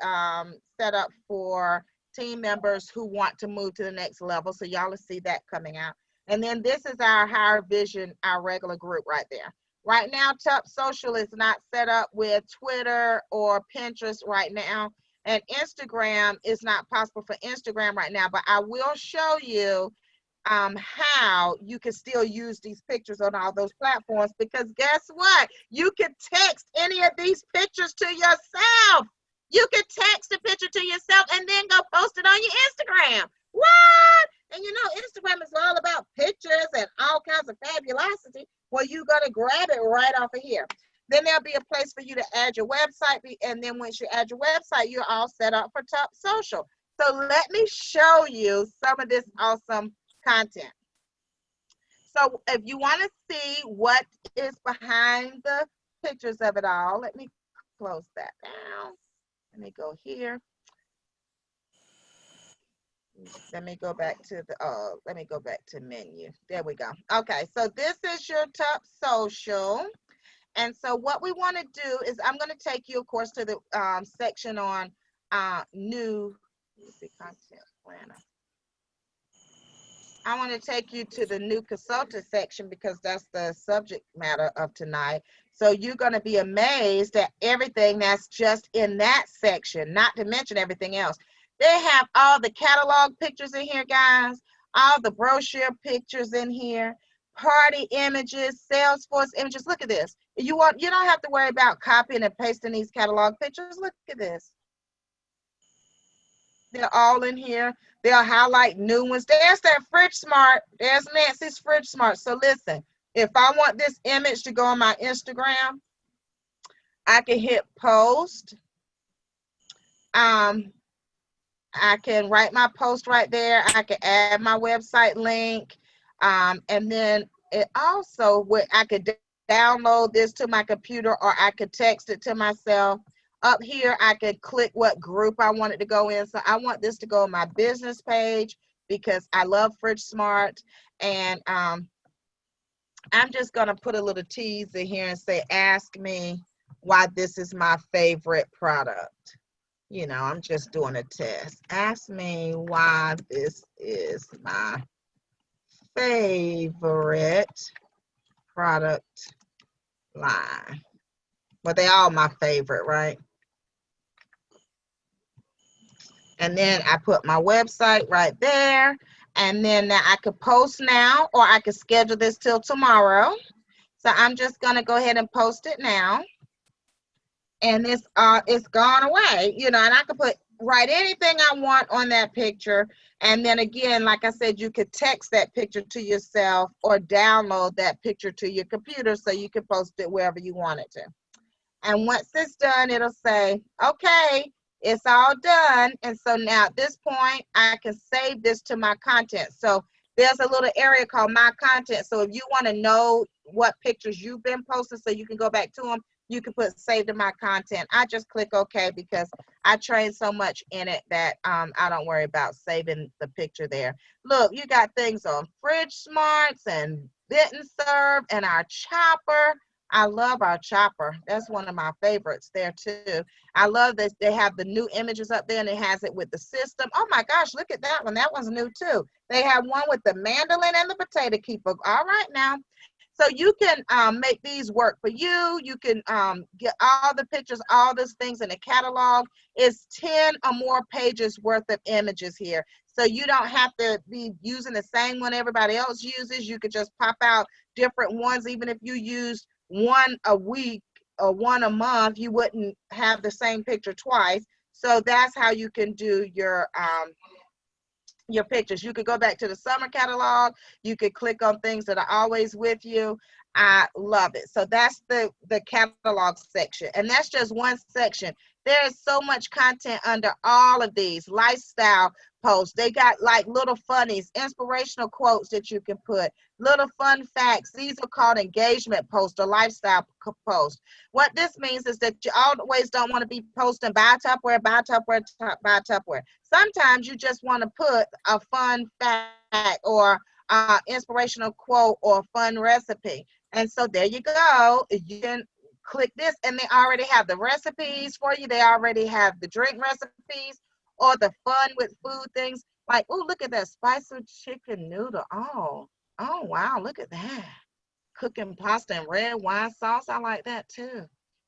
set up for team members who want to move to the next level. So y'all will see that coming out. And then this is our Higher Vision, our regular group right there. Right now, Tup Social is not set up with Twitter or Pinterest right now. And Instagram is not possible for Instagram right now. But I will show you how you can still use these pictures on all those platforms. Because guess what? You can text any of these pictures to yourself. You can text a picture to yourself and then go post it on your Instagram. What? And Instagram is all about pictures and all kinds of fabulosity. Well, you're going to grab it right off of here. Then there'll be a place for you to add your website. And then once you add your website, you're all set up for Tup Social. So let me show you some of this awesome content. So if you want to see what is behind the pictures of it all, let me close that down. Let me go here. Let me go back to the menu. There we go. Okay, so this is your Tup Social. And so what we want to do is I'm going to take you, of course, to the section on new content planner. I want to take you to the new consultant section because that's the subject matter of tonight. So you're going to be amazed at everything that's just in that section, not to mention everything else. They have all the catalog pictures in here, guys, all the brochure pictures in here, party images, Salesforce images. Look at this. You don't have to worry about copying and pasting these catalog pictures. Look at this. They're all in here. They'll highlight new ones. There's that Fridge Smart. There's Nancy's Fridge Smart. So listen, if I want this image to go on my Instagram, I can hit post. I can write my post right there. I can add my website link. And then it also, I could download this to my computer or I could text it to myself. Up here, I could click what group I want it to go in. So I want this to go on my business page because I love Fridge Smart. And I'm just going to put a little tease in here and say, ask me why this is my favorite product. You know, I'm just doing a test. Ask me why this is my favorite product line. Well, they all my favorite, right? And then I put my website right there. And then I could post now, or I could schedule this till tomorrow. So I'm just going to go ahead and post it now. And it's gone away, you know, and I could write anything I want on that picture. And then again, like I said, you could text that picture to yourself or download that picture to your computer so you can post it wherever you want it to. And once it's done, it'll say, okay, it's all done. And so now at this point, I can save this to my content. So there's a little area called my content. So if you want to know what pictures you've been posting so you can go back to them, you can put save to my content. I just click OK because I train so much in it that I don't worry about saving the picture there. Look, you got things on Fridge Smarts and Bit and Serve and our chopper. I love our chopper. That's one of my favorites there too. I love that they have the new images up there and it has it with the system. Oh my gosh, look at that one. That one's new too. They have one with the mandolin and the potato keeper. All right now. So you can make these work for you. You can get all the pictures, all those things in the catalog. It's 10 or more pages worth of images here. So you don't have to be using the same one everybody else uses. You could just pop out different ones. Even if you use one a week or one a month, you wouldn't have the same picture twice. So that's how you can do your pictures. You could go back to the summer catalog. You could click on things that are always with you. I love it. So that's the catalog section. And that's just one section. There is so much content under all of these lifestyle posts. They got like little funnies, inspirational quotes that you can put, little fun facts. These are called engagement posts or lifestyle posts. What this means is that you always don't want to be posting buy Tupperware, buy Tupperware, buy Tupperware. Sometimes you just want to put a fun fact or inspirational quote or fun recipe. And so there you go. You can click this and they already have the recipes for you. They already have the drink recipes or the fun with food things. Like, oh, look at that spicy chicken noodle. Oh, wow, look at that. Cooking pasta and red wine sauce. I like that too.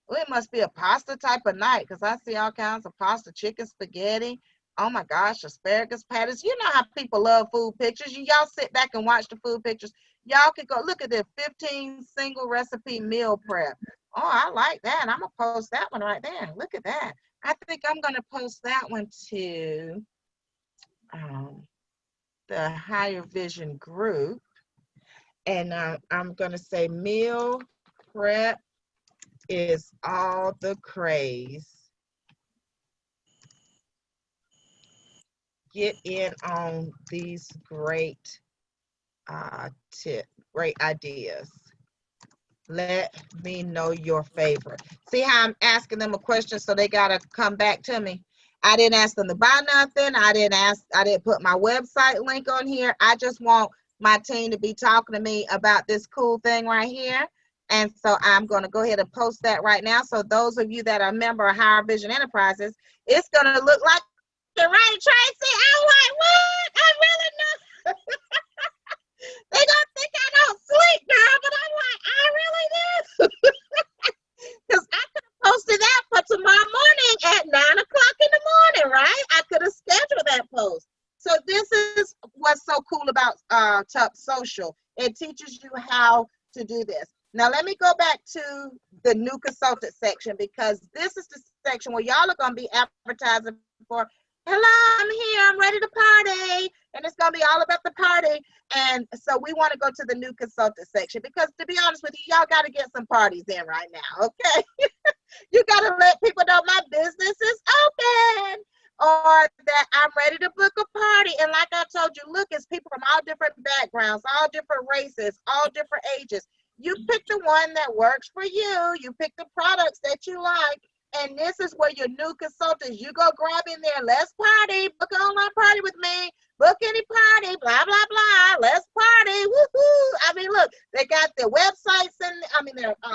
Well, it must be a pasta type of night because I see all kinds of pasta, chicken, spaghetti. Oh my gosh, asparagus patties. You know how people love food pictures. Y'all sit back and watch the food pictures. Y'all can go look at the 15 single recipe meal prep. Oh, I like that. I'm going to post that one right there. Look at that. I think I'm going to post that one to the Higher Vision group. And I'm going to say meal prep is all the craze. Get in on these great great ideas. Let me know your favorite. See how I'm asking them a question so they gotta come back to me. I didn't ask them to buy nothing. I didn't put my website link on here. I just want my team to be talking to me about this cool thing right here. And so I'm going to go ahead and post that right now. So those of you that are a member of Higher Vision Enterprises, it's going to look like the right Tracy. I'm like, what? I really know. They gonna think I don't sleep, girl, but I'm like, I really do. Because I could have posted that for tomorrow morning at 9 o'clock in the morning, right? I could have scheduled that post. So this is what's so cool about Tup Social. It teaches you how to do this. Now let me go back to the new consultant section, because this is the section where y'all are gonna be advertising for, hello, I'm here, I'm ready to party. And it's gonna be all about the party. And so we want to go to the new consultant section, because to be honest with you, y'all got to get some parties in right now, okay? You got to let people know my business is open, or that I'm ready to book a party. And like I told you, look, it's people from all different backgrounds, all different races, all different ages. You pick the one that works for you. You pick the products that you like. And this is where your new consultants, you go grab in there, let's party, book an online party with me, book any party, blah, blah, blah, let's party, woohoo. I mean, look, they got their websites their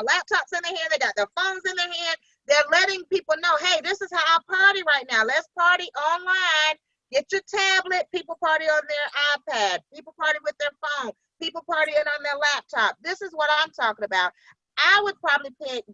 laptops in their hand, they got their phones in their hand. They're letting people know, hey, this is how I party right now. Let's party online. Get your tablet, people party on their iPad, people party with their phone, people partying on their laptop. This is what I'm talking about. I would probably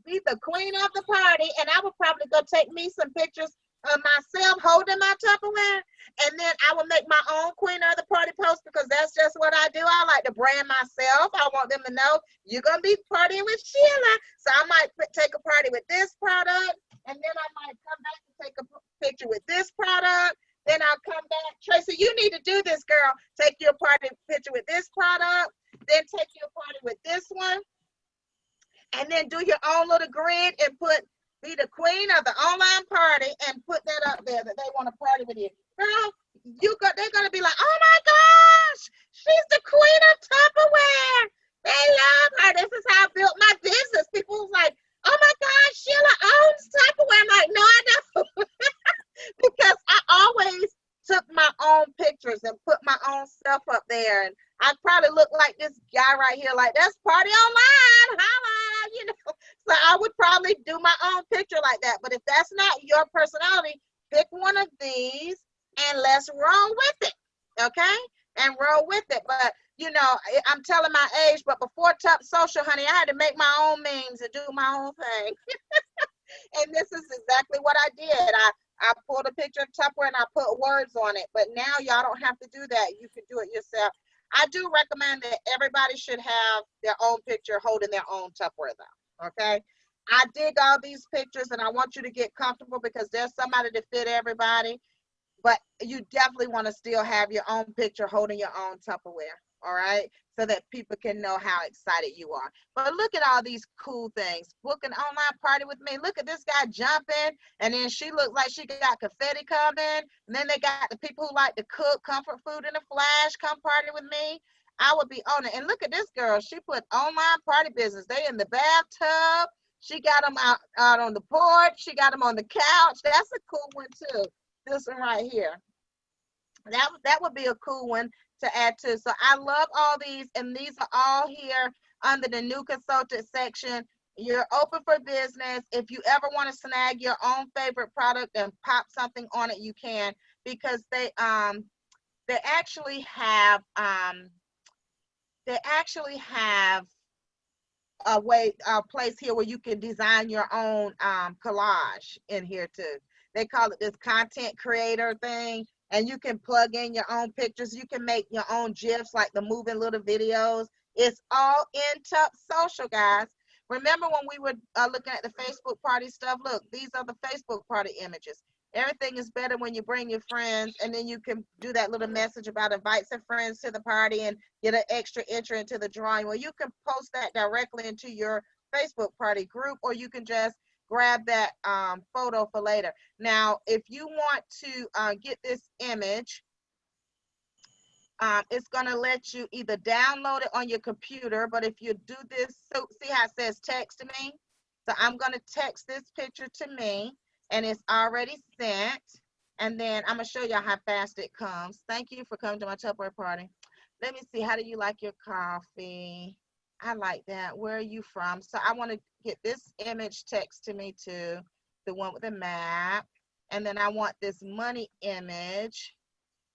be the queen of the party, and I would probably go take me some pictures of myself holding my Tupperware, and then I would make my own queen of the party post, because that's just what I do. I like to brand myself. I want them to know you're going to be partying with Sheila. So I might take a party with this product, and then I might come back and take a picture with this product. Then I'll come back. Tracy, you need to do this, girl. Take your party picture with this product, then take your party with this one. And then do your own little grid and be the queen of the online party and put that up there that they want to party with you. Girl, they're going to be like, oh my gosh, she's the queen of Tupperware. They love her. This is how I built my business. People was like, oh my gosh, Sheila owns Tupperware. I'm like, no, I don't. Because I always took my own pictures and put my own stuff up there. And I probably look like this guy right here, like, that's party online, holla, you know. So I would probably do my own picture like that. But if that's not your personality, pick one of these and let's roll with it, okay? And roll with it. But, you know, I'm telling my age, but before Tup Social, honey, I had to make my own memes and do my own thing. And this is exactly what I did. I pulled a picture of Tupperware and I put words on it. But now y'all don't have to do that. You can do it yourself. I do recommend that everybody should have their own picture holding their own Tupperware though, okay? I dig all these pictures and I want you to get comfortable, because there's somebody to fit everybody, but you definitely want to still have your own picture holding your own Tupperware, all right? So that people can know how excited you are. But look at all these cool things. Book an online party with me. Look at this guy jumping, and then she looks like she got confetti coming. And then they got the people who like to cook comfort food in a flash. Come party with me. I would be on it. And look at this girl. She put online party business. They in the bathtub. She got them out on the porch. She got them on the couch. That's a cool one too. This one right here. That would be a cool one to add to. So I love all these, and these are all here under the new consultant section. You're open for business. If you ever want to snag your own favorite product and pop something on it, you can, because they actually have a place here where you can design your own collage in here too. They call it this content creator thing. And you can plug in your own pictures. You can make your own GIFs, like the moving little videos. It's all in Tup Social, guys. Remember when we were looking at the Facebook party stuff? Look, these are the Facebook party images. Everything is better when you bring your friends, and then you can do that little message about invite some friends to the party and get an extra entry into the drawing. Well, you can post that directly into your Facebook party group, or you can just grab that photo for later. Now, if you want to get this image, it's going to let you either download it on your computer, but if you do this, so see how it says text to me? So I'm going to text this picture to me, and it's already sent. And then I'm going to show y'all how fast it comes. Thank you for coming to my Tupperware party. Let me see, how do you like your coffee? I like that. Where are you from? So I want to get this image text to me too, the one with the map. And then I want this money image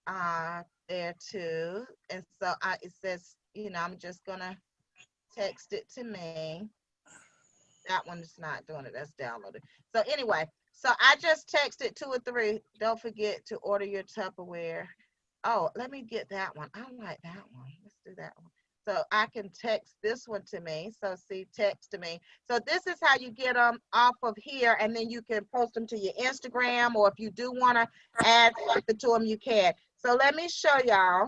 there too. And so it says I'm just gonna text it to me. That one is not doing it. That's downloaded. So anyway, so I just texted 2 or 3. Don't forget to order your Tupperware. Oh, let me get that one. I like that one. Let's do that one. So I can text this one to me. So see, text to me. So this is how you get them off of here, and then you can post them to your Instagram, or if you do want to add something to them, you can. So let me show y'all.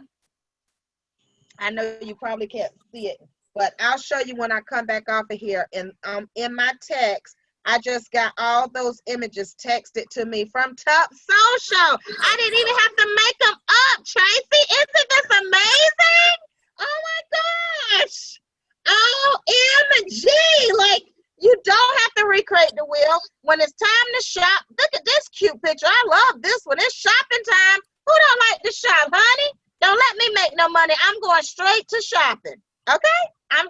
I know you probably can't see it, but I'll show you when I come back off of here. And in my text, I just got all those images texted to me from Top Social. I didn't even have to make them up, Tracy. Isn't this amazing? Oh my gosh. OMG. Like, you don't have to recreate the wheel. When it's time to shop, look at this cute picture. I love this one. It's shopping time. Who don't like to shop, honey? Don't let me make no money. I'm going straight to shopping. Okay? I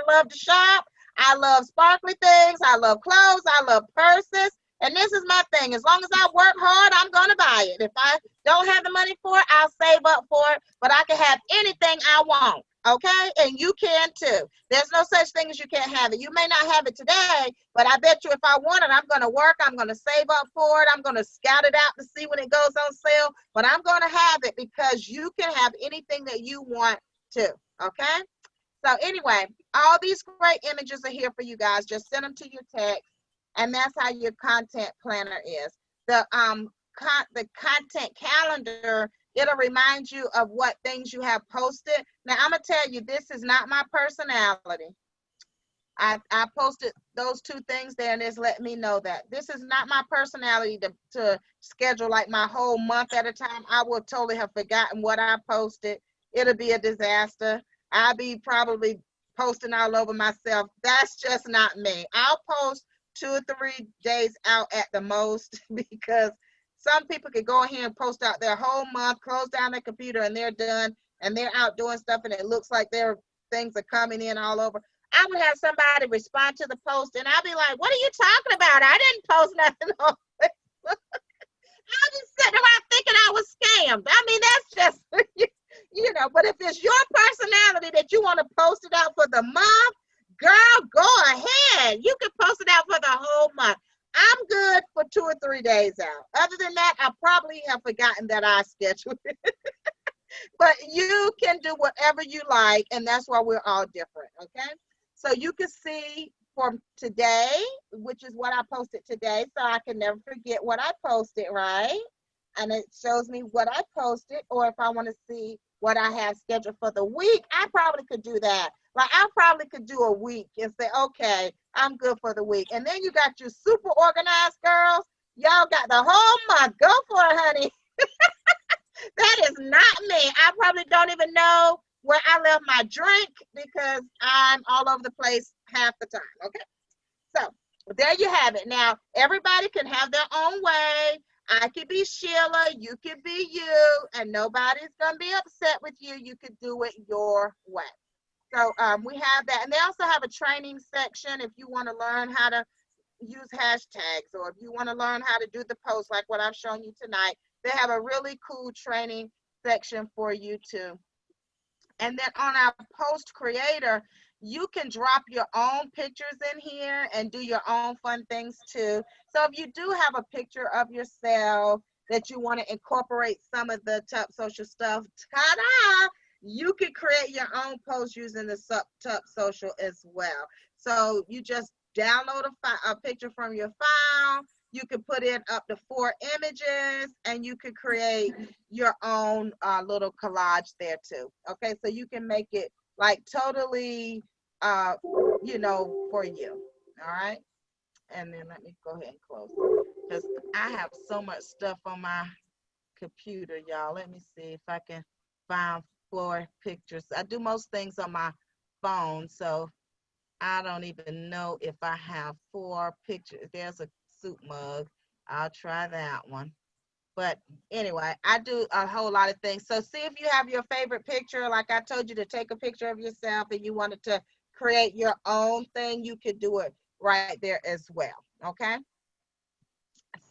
love to shop. I love sparkly things. I love clothes. I love purses. And this is my thing. As long as I work hard, I'm going to buy it. If I don't have the money for it, I'll save up for it. But I can have anything I want. Okay? And you can too. There's no such thing as you can't have it. You may not have it today, but I bet you if I want it, I'm going to work. I'm going to save up for it. I'm going to scout it out to see when it goes on sale. But I'm going to have it because you can have anything that you want to. Okay? So anyway, all these great images are here for you guys. Just send them to your text, and that's how your content planner is. The content calendar, it'll remind you of what things you have posted. Now, I'm going to tell you, this is not my personality. I posted those 2 things there, and it's letting me know that. This is not my personality to schedule like my whole month at a time. I will totally have forgotten what I posted. It'll be a disaster. I'll be probably posting all over myself. That's just not me. I'll post 2 or 3 days out at the most because some people can go ahead and post out their whole month, close down their computer, and they're done, and they're out doing stuff, and it looks like their things are coming in all over. I would have somebody respond to the post, and I'll be like, what are you talking about? I didn't post nothing on Facebook. I was sitting around thinking I was scammed. I mean, that's just, but if it's your personality that you want to post it out for the month, girl, go ahead. You can post it out for the whole month. I'm good for 2 or 3 days out. Other than that, I probably have forgotten that I scheduled it. But you can do whatever you like, and that's why we're all different, okay? So you can see from today, which is what I posted today, so I can never forget what I posted, right? And it shows me what I posted, or if I want to see what I have scheduled for the week, I probably could do that. Like, I probably could do a week and say, okay, I'm good for the week. And then you got your super organized girls. Y'all got the whole month. Go for it, honey. That is not me. I probably don't even know where I left my drink because I'm all over the place half the time, okay? So there you have it. Now, everybody can have their own way. I could be Sheila, you could be you, and nobody's going to be upset with you. You could do it your way. So we have that. And they also have a training section if you want to learn how to use hashtags, or if you want to learn how to do the post like what I've shown you tonight. They have a really cool training section for you too. And then on our post creator, you can drop your own pictures in here and do your own fun things too. So if you do have a picture of yourself that you want to incorporate some of the Top Social stuff, ta-da! You can create your own post using the Top Social as well. So you just download a picture from your file. You can put in up to 4 images, and you can create your own little collage there too. Okay, so you can make it like totally, for you. All right, and then let me go ahead and close it because I have so much stuff on my computer, y'all. Let me see if I can find floor pictures. I do most things on my phone, so I don't even know if I have 4 pictures. There's a soup mug. I'll try that one. But anyway, I do a whole lot of things. So see if you have your favorite picture. Like I told you to take a picture of yourself and you wanted to create your own thing, you could do it right there as well. Okay.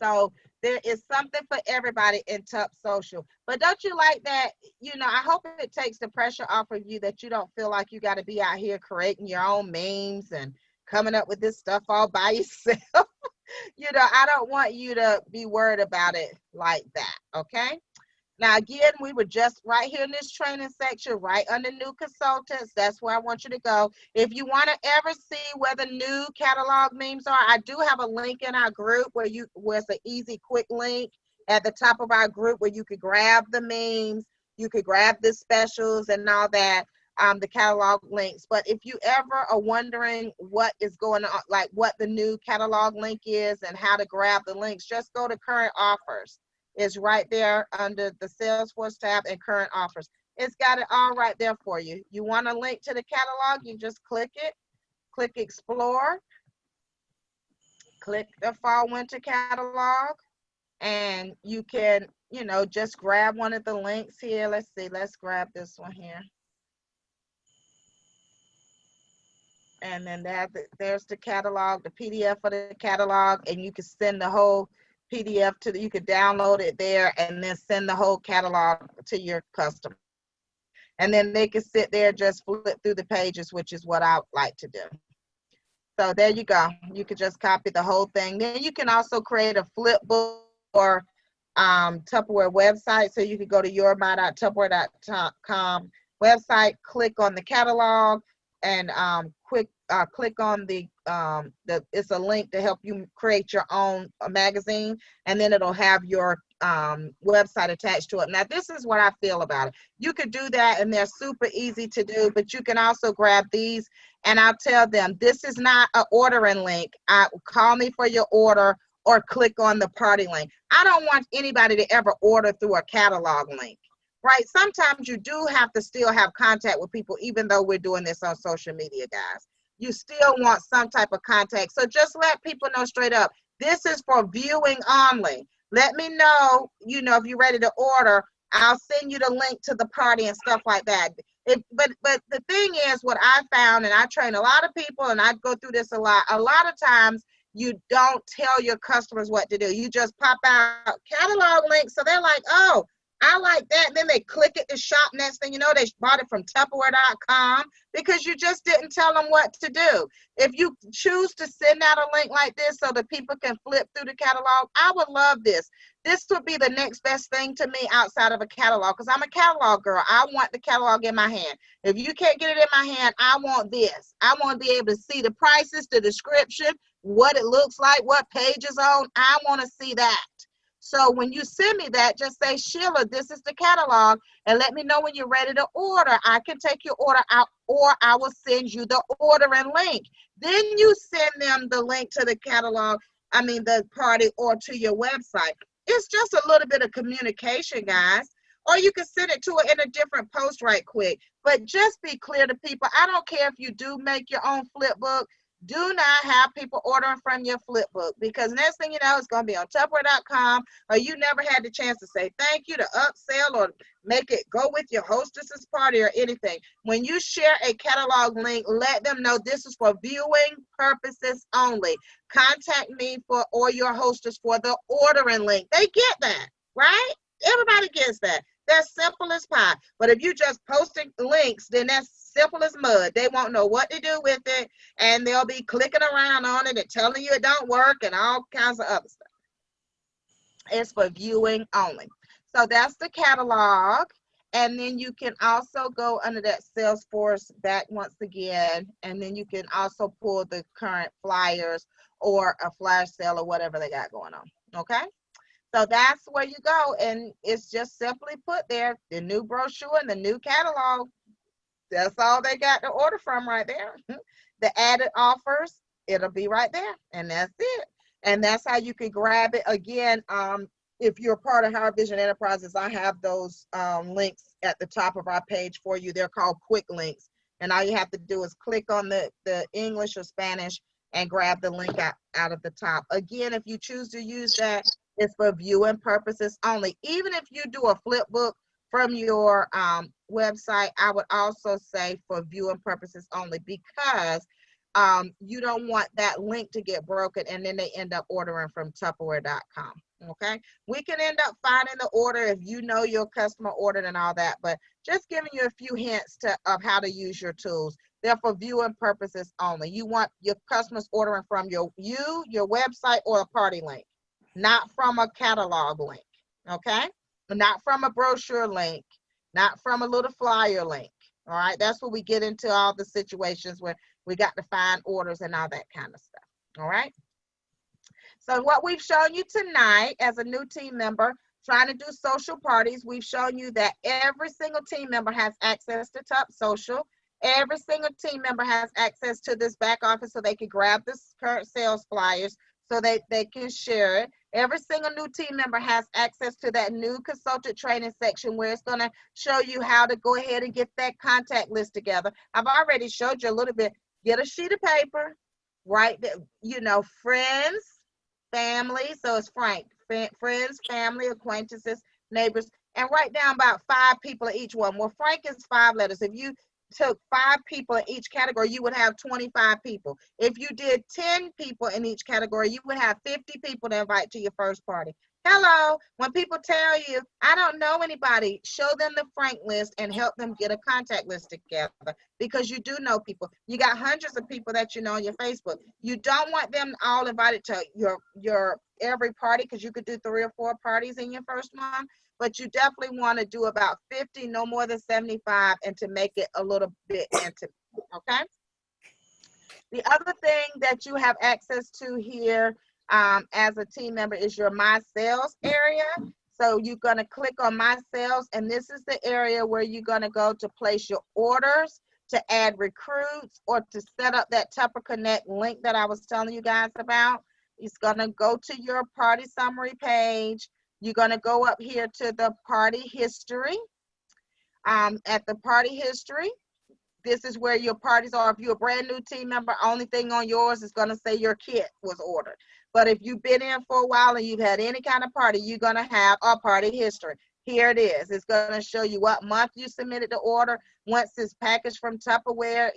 So there is something for everybody in Tup Social. But don't you like that? I hope it takes the pressure off of you, that you don't feel like you got to be out here creating your own memes and coming up with this stuff all by yourself. I don't want you to be worried about it like that. Okay. Now, again, we were just right here in this training section, right under new consultants. That's where I want you to go. If you want to ever see where the new catalog memes are, I do have a link in our group where it's an easy, quick link at the top of our group where you could grab the memes, you could grab the specials and all that, the catalog links. But if you ever are wondering what is going on, like what the new catalog link is and how to grab the links, just go to current offers. Is right there under the Salesforce tab and current offers. It's got it all right there for you. You want a link to the catalog, you just click it, click explore, click the fall winter catalog, and you can, just grab one of the links here. Let's see, let's grab this one here. And then there's the catalog, the PDF for the catalog, and you can send the whole PDF you could download it there and then send the whole catalog to your customer. And then they can sit there, just flip through the pages, which is what I like to do. So there you go. You could just copy the whole thing. Then you can also create a flip book or Tupperware website. So you could go to yourmy.tupperware.com website, click on the catalog, and click on it's a link to help you create your own magazine, and then it'll have your website attached to it. Now, this is what I feel about it. You could do that, and they're super easy to do, but you can also grab these, and I'll tell them, this is not an ordering link. Call me for your order or click on the party link. I don't want anybody to ever order through a catalog link. Right? Sometimes you do have to still have contact with people, even though we're doing this on social media, guys. You still want some type of contact. So just let people know straight up, this is for viewing only. Let me know, if you're ready to order, I'll send you the link to the party and stuff like that. But the thing is, what I found, and I train a lot of people, and I go through this a lot of times, you don't tell your customers what to do. You just pop out catalog links, so they're like, oh, I like that. And then they click it to shop. Next thing you know, they bought it from Tupperware.com because you just didn't tell them what to do. If you choose to send out a link like this so that people can flip through the catalog, I would love this. This would be the next best thing to me outside of a catalog, because I'm a catalog girl. I want the catalog in my hand. If you can't get it in my hand, I want this. I want to be able to see the prices, the description, what it looks like, what page is on. I want to see that. So when you send me that, just say, Sheila, this is the catalog, and let me know when you're ready to order. I can take your order out, or I will send you the ordering link. Then you send them the link to the catalog, the party, or to your website. It's just a little bit of communication, guys. Or you can send it to it in a different post right quick. But just be clear to people. I don't care if you do make your own flip book. Do not have people ordering from your flip book, because next thing you know, it's going to be on Tupperware.com, or you never had the chance to say thank you, to upsell, or make it go with your hostess's party or anything. When you share a catalog link, let them know this is for viewing purposes only. Contact me or your hostess for the ordering link. They get that, right? Everybody gets that. That's simple as pie. But if you just posting links, then that's simple as mud. They won't know what to do with it, and they'll be clicking around on it and telling you it don't work and all kinds of other stuff. It's for viewing only. So that's the catalog. And then you can also go under that Salesforce back once again, and then you can also pull the current flyers or a flash sale or whatever they got going on. Okay? So that's where you go, and it's just simply put there, the new brochure and the new catalog. That's all they got to order from right there. The added offers, it'll be right there, and that's it. And that's how you can grab it. Again, if you're part of Higher Vision Enterprises, I have those links at the top of our page for you. They're called quick links, and all you have to do is click on the English or Spanish and grab the link out of the top. Again, if you choose to use that, it's for viewing purposes only. Even if you do a flip book from your website, I would also say for viewing purposes only, because you don't want that link to get broken and then they end up ordering from Tupperware.com. Okay, we can end up finding the order if you know your customer ordered and all that, but just giving you a few hints of how to use your tools. They're for viewing purposes only. You want your customers ordering from your website or a party link, not from a catalog link. Okay, not from a brochure link, not from a little flyer link. All right, that's where we get into all the situations where we got to find orders and all that kind of stuff. All right. So what we've shown you tonight as a new team member trying to do social parties, we've shown you that every single team member has access to Tup Social. Every single team member has access to this back office so they can grab this current sales flyers so they can share it. Every single new team member has access to that new consultant training section where it's going to show you how to go ahead and get that contact list together. I've already showed you a little bit. Get a sheet of paper, write the, friends, family, so it's Frank, friends, family, acquaintances, neighbors, and write down about 5 people in each one. Well, Frank is 5 letters. If you took 5 people in each category, you would have 25 people. If you did 10 people in each category, you would have 50 people to invite to your first party. Hello, when people tell you, I don't know anybody, show them the Frank list and help them get a contact list together because you do know people. You got hundreds of people that you know on your Facebook. You don't want them all invited to your every party because you could do 3 or 4 parties in your first month, but you definitely want to do about 50, no more than 75, and to make it a little bit intimate, okay? The other thing that you have access to here as a team member is your My Sales area. So you're going to click on My Sales, and this is the area where you're going to go to place your orders, to add recruits, or to set up that Tupper Connect link that I was telling you guys about. It's going to go to your party summary page. You're going to go up here to the party history. At the party history, this is where your parties are. If you're a brand new team member, only thing on yours is going to say your kit was ordered. But if you've been in for a while and you've had any kind of party, you're going to have a party history. Here it is. It's going to show you what month you submitted the order. Once it's packaged from Tupperware,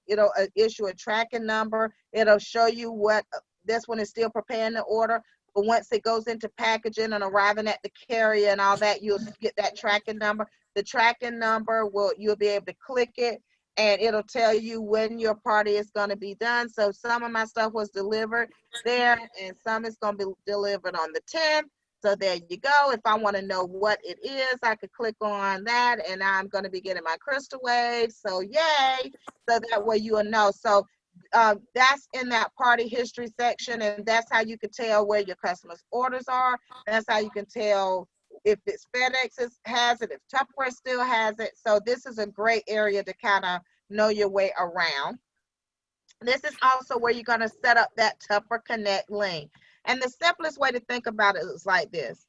it'll issue a tracking number. It'll show you what this one is still preparing the order. But once it goes into packaging and arriving at the carrier and all that, you'll get that tracking number. The tracking number, you'll be able to click it, and it'll tell you when your party is going to be done. So some of my stuff was delivered there, and some is going to be delivered on the 10th. So there you go. If I want to know what it is, I could click on that, and I'm going to be getting my crystal wave. So yay. So that way you'll know. So that's in that party history section, and that's how you can tell where your customers' orders are. That's how you can tell if it's FedEx has it, if Tupperware still has it. So this is a great area to kind of know your way around. This is also where you're going to set up that Tupper Connect link. And the simplest way to think about it is like this.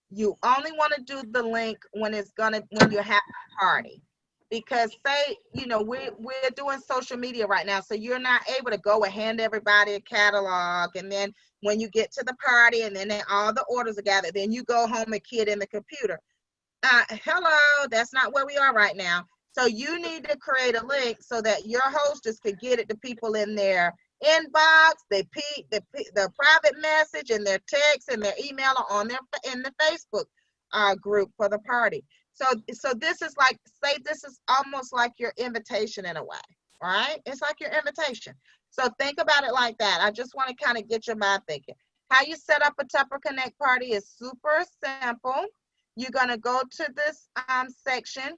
You only want to do the link when you have a party. Because say, we're doing social media right now, so you're not able to go and hand everybody a catalog, and then when you get to the party and then all the orders are gathered, then you go home and key it in the computer. Hello, that's not where we are right now. So you need to create a link so that your hostess could get it to people in their inbox, the private message, and their text and their email on in the Facebook group for the party. So this is like, say this is almost like your invitation in a way, right? It's like your invitation. So think about it like that. I just want to kind of get your mind thinking. How you set up a Tupper Connect party is super simple. You're going to go to this section.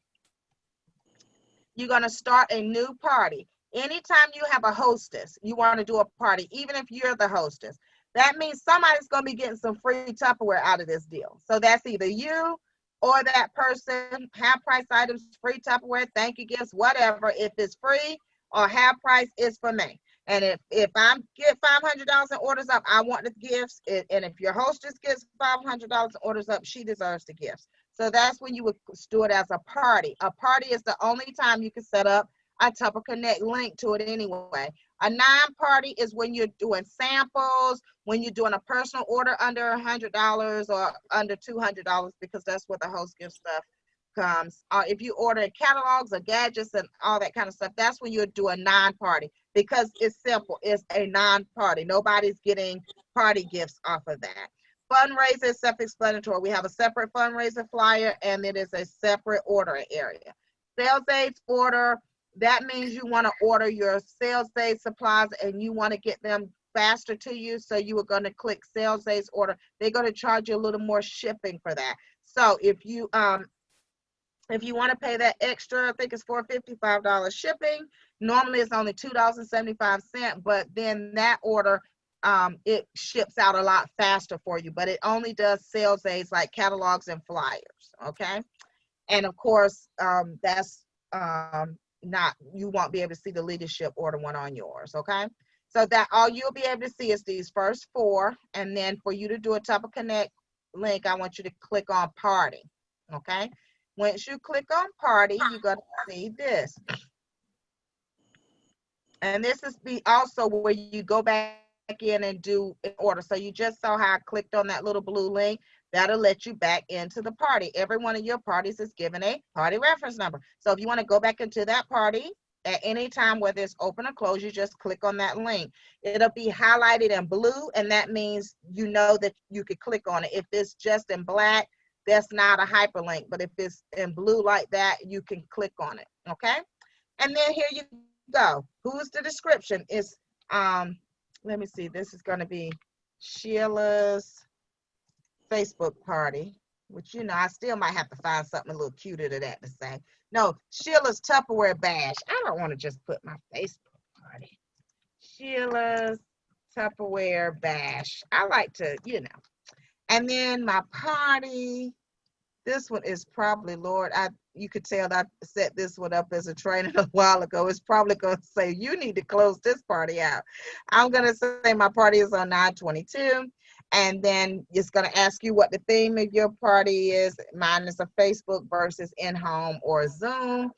You're going to start a new party. Anytime you have a hostess, you want to do a party, even if you're the hostess, that means somebody's going to be getting some free Tupperware out of this deal. So that's either you or that person. Half price items, free Tupperware, thank you gifts, whatever. If it's free or half price, it's for me. And if I get $500 in orders up, I want the gifts. And if your hostess gets $500 in orders up, she deserves the gifts. So that's when you would do it as a party. A party is the only time you can set up a Tupper Connect link to it anyway. A non-party is when you're doing samples, when you're doing a personal order under $100 or under $200, because that's where the host gift stuff comes. If you order catalogs or gadgets and all that kind of stuff, that's when you do a non-party. because it's simple. It's a non-party. Nobody's getting party gifts off of that. Fundraiser is self-explanatory. We have a separate fundraiser flyer, and it is a separate order area. Sales aids order, that means you want to order your sales aid supplies and you want to get them faster to you. So you are going to click sales aids order. They're going to charge you a little more shipping for that. So if you want to pay that extra, I think it's $455 shipping. Normally it's only $2.75, but then that order, it ships out a lot faster for you, but it only does sales aids like catalogs and flyers, okay? And of course, that's not, you won't be able to see the leadership order one on yours, okay? So that all you'll be able to see is these first four, and then for you to do a Tupper Connect link, I want you to click on party, okay? Once you click on party, you're gonna see this. And this is also where you go back in and do an order. So you just saw how I clicked on that little blue link. That'll let you back into the party. Every one of your parties is given a party reference number. So if you want to go back into that party at any time, whether it's open or closed, you just click on that link. It'll be highlighted in blue, and that means you know that you could click on it. If it's just in black, that's not a hyperlink, but if it's in blue like that, you can click on it, okay? And then here you go. Who's the description? It's, let me see, this is gonna be Sheila's Facebook party, which, you know, I still might have to find something a little cuter to that to say. No, Sheila's Tupperware Bash. I don't want to just put my Facebook party. Sheila's Tupperware Bash. I like to, you know. And then my party, this one is probably, Lord, you could tell that I set this one up as a training a while ago. It's probably going to say, you need to close this party out. I'm going to say my party is on 9/22. And then it's going to ask you what the theme of your party is. Mine is a Facebook versus in-home or Zoom.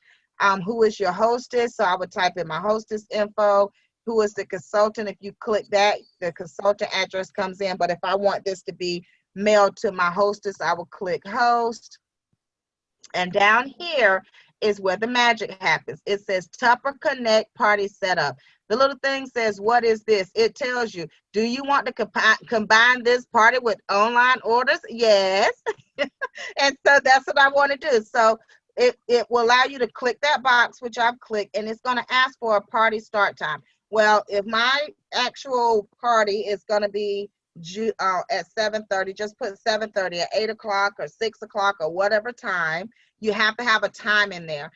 Who is your hostess? So I would type in my hostess info. Who is the consultant? If you click that, the consultant address comes in. But if I want this to be mailed to my hostess, I will click host. And down here is where the magic happens. It says Tupper Connect Party Setup. The little thing says, what is this? It tells you, do you want to combine this party with online orders? Yes. And so that's what I want to do. So it will allow you to click that box, which I've clicked, and it's going to ask for a party start time. Well, if my actual party is going to be at 7:30, just put 7:30 at 8 o'clock or 6 o'clock or whatever time. You have to have a time in there.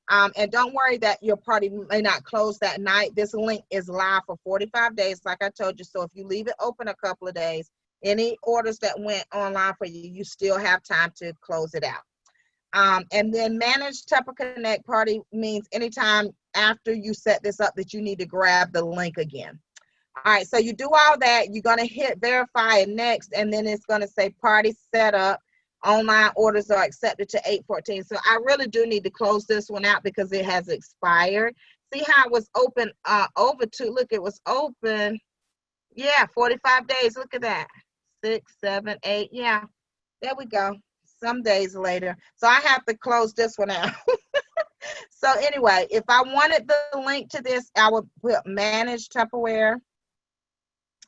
And don't worry that your party may not close that night. This link is live for 45 days, like I told you. So if you leave it open a couple of days, any orders that went online for you, you still have time to close it out. And then manage Tupper Connect Party means anytime after you set this up that you need to grab the link again. All right, so you do all that. You're going to hit verify and next, and then it's going to say party setup. Online orders are accepted to 8/14. So I really do need to close this one out because it has expired. See how it was open over to, look, it was open, yeah, 45 days. Look at that. 6, 7, 8. Yeah, there we go. Some days later. So I have to close this one out. So anyway, if I wanted the link to this, I would put manage Tupperware,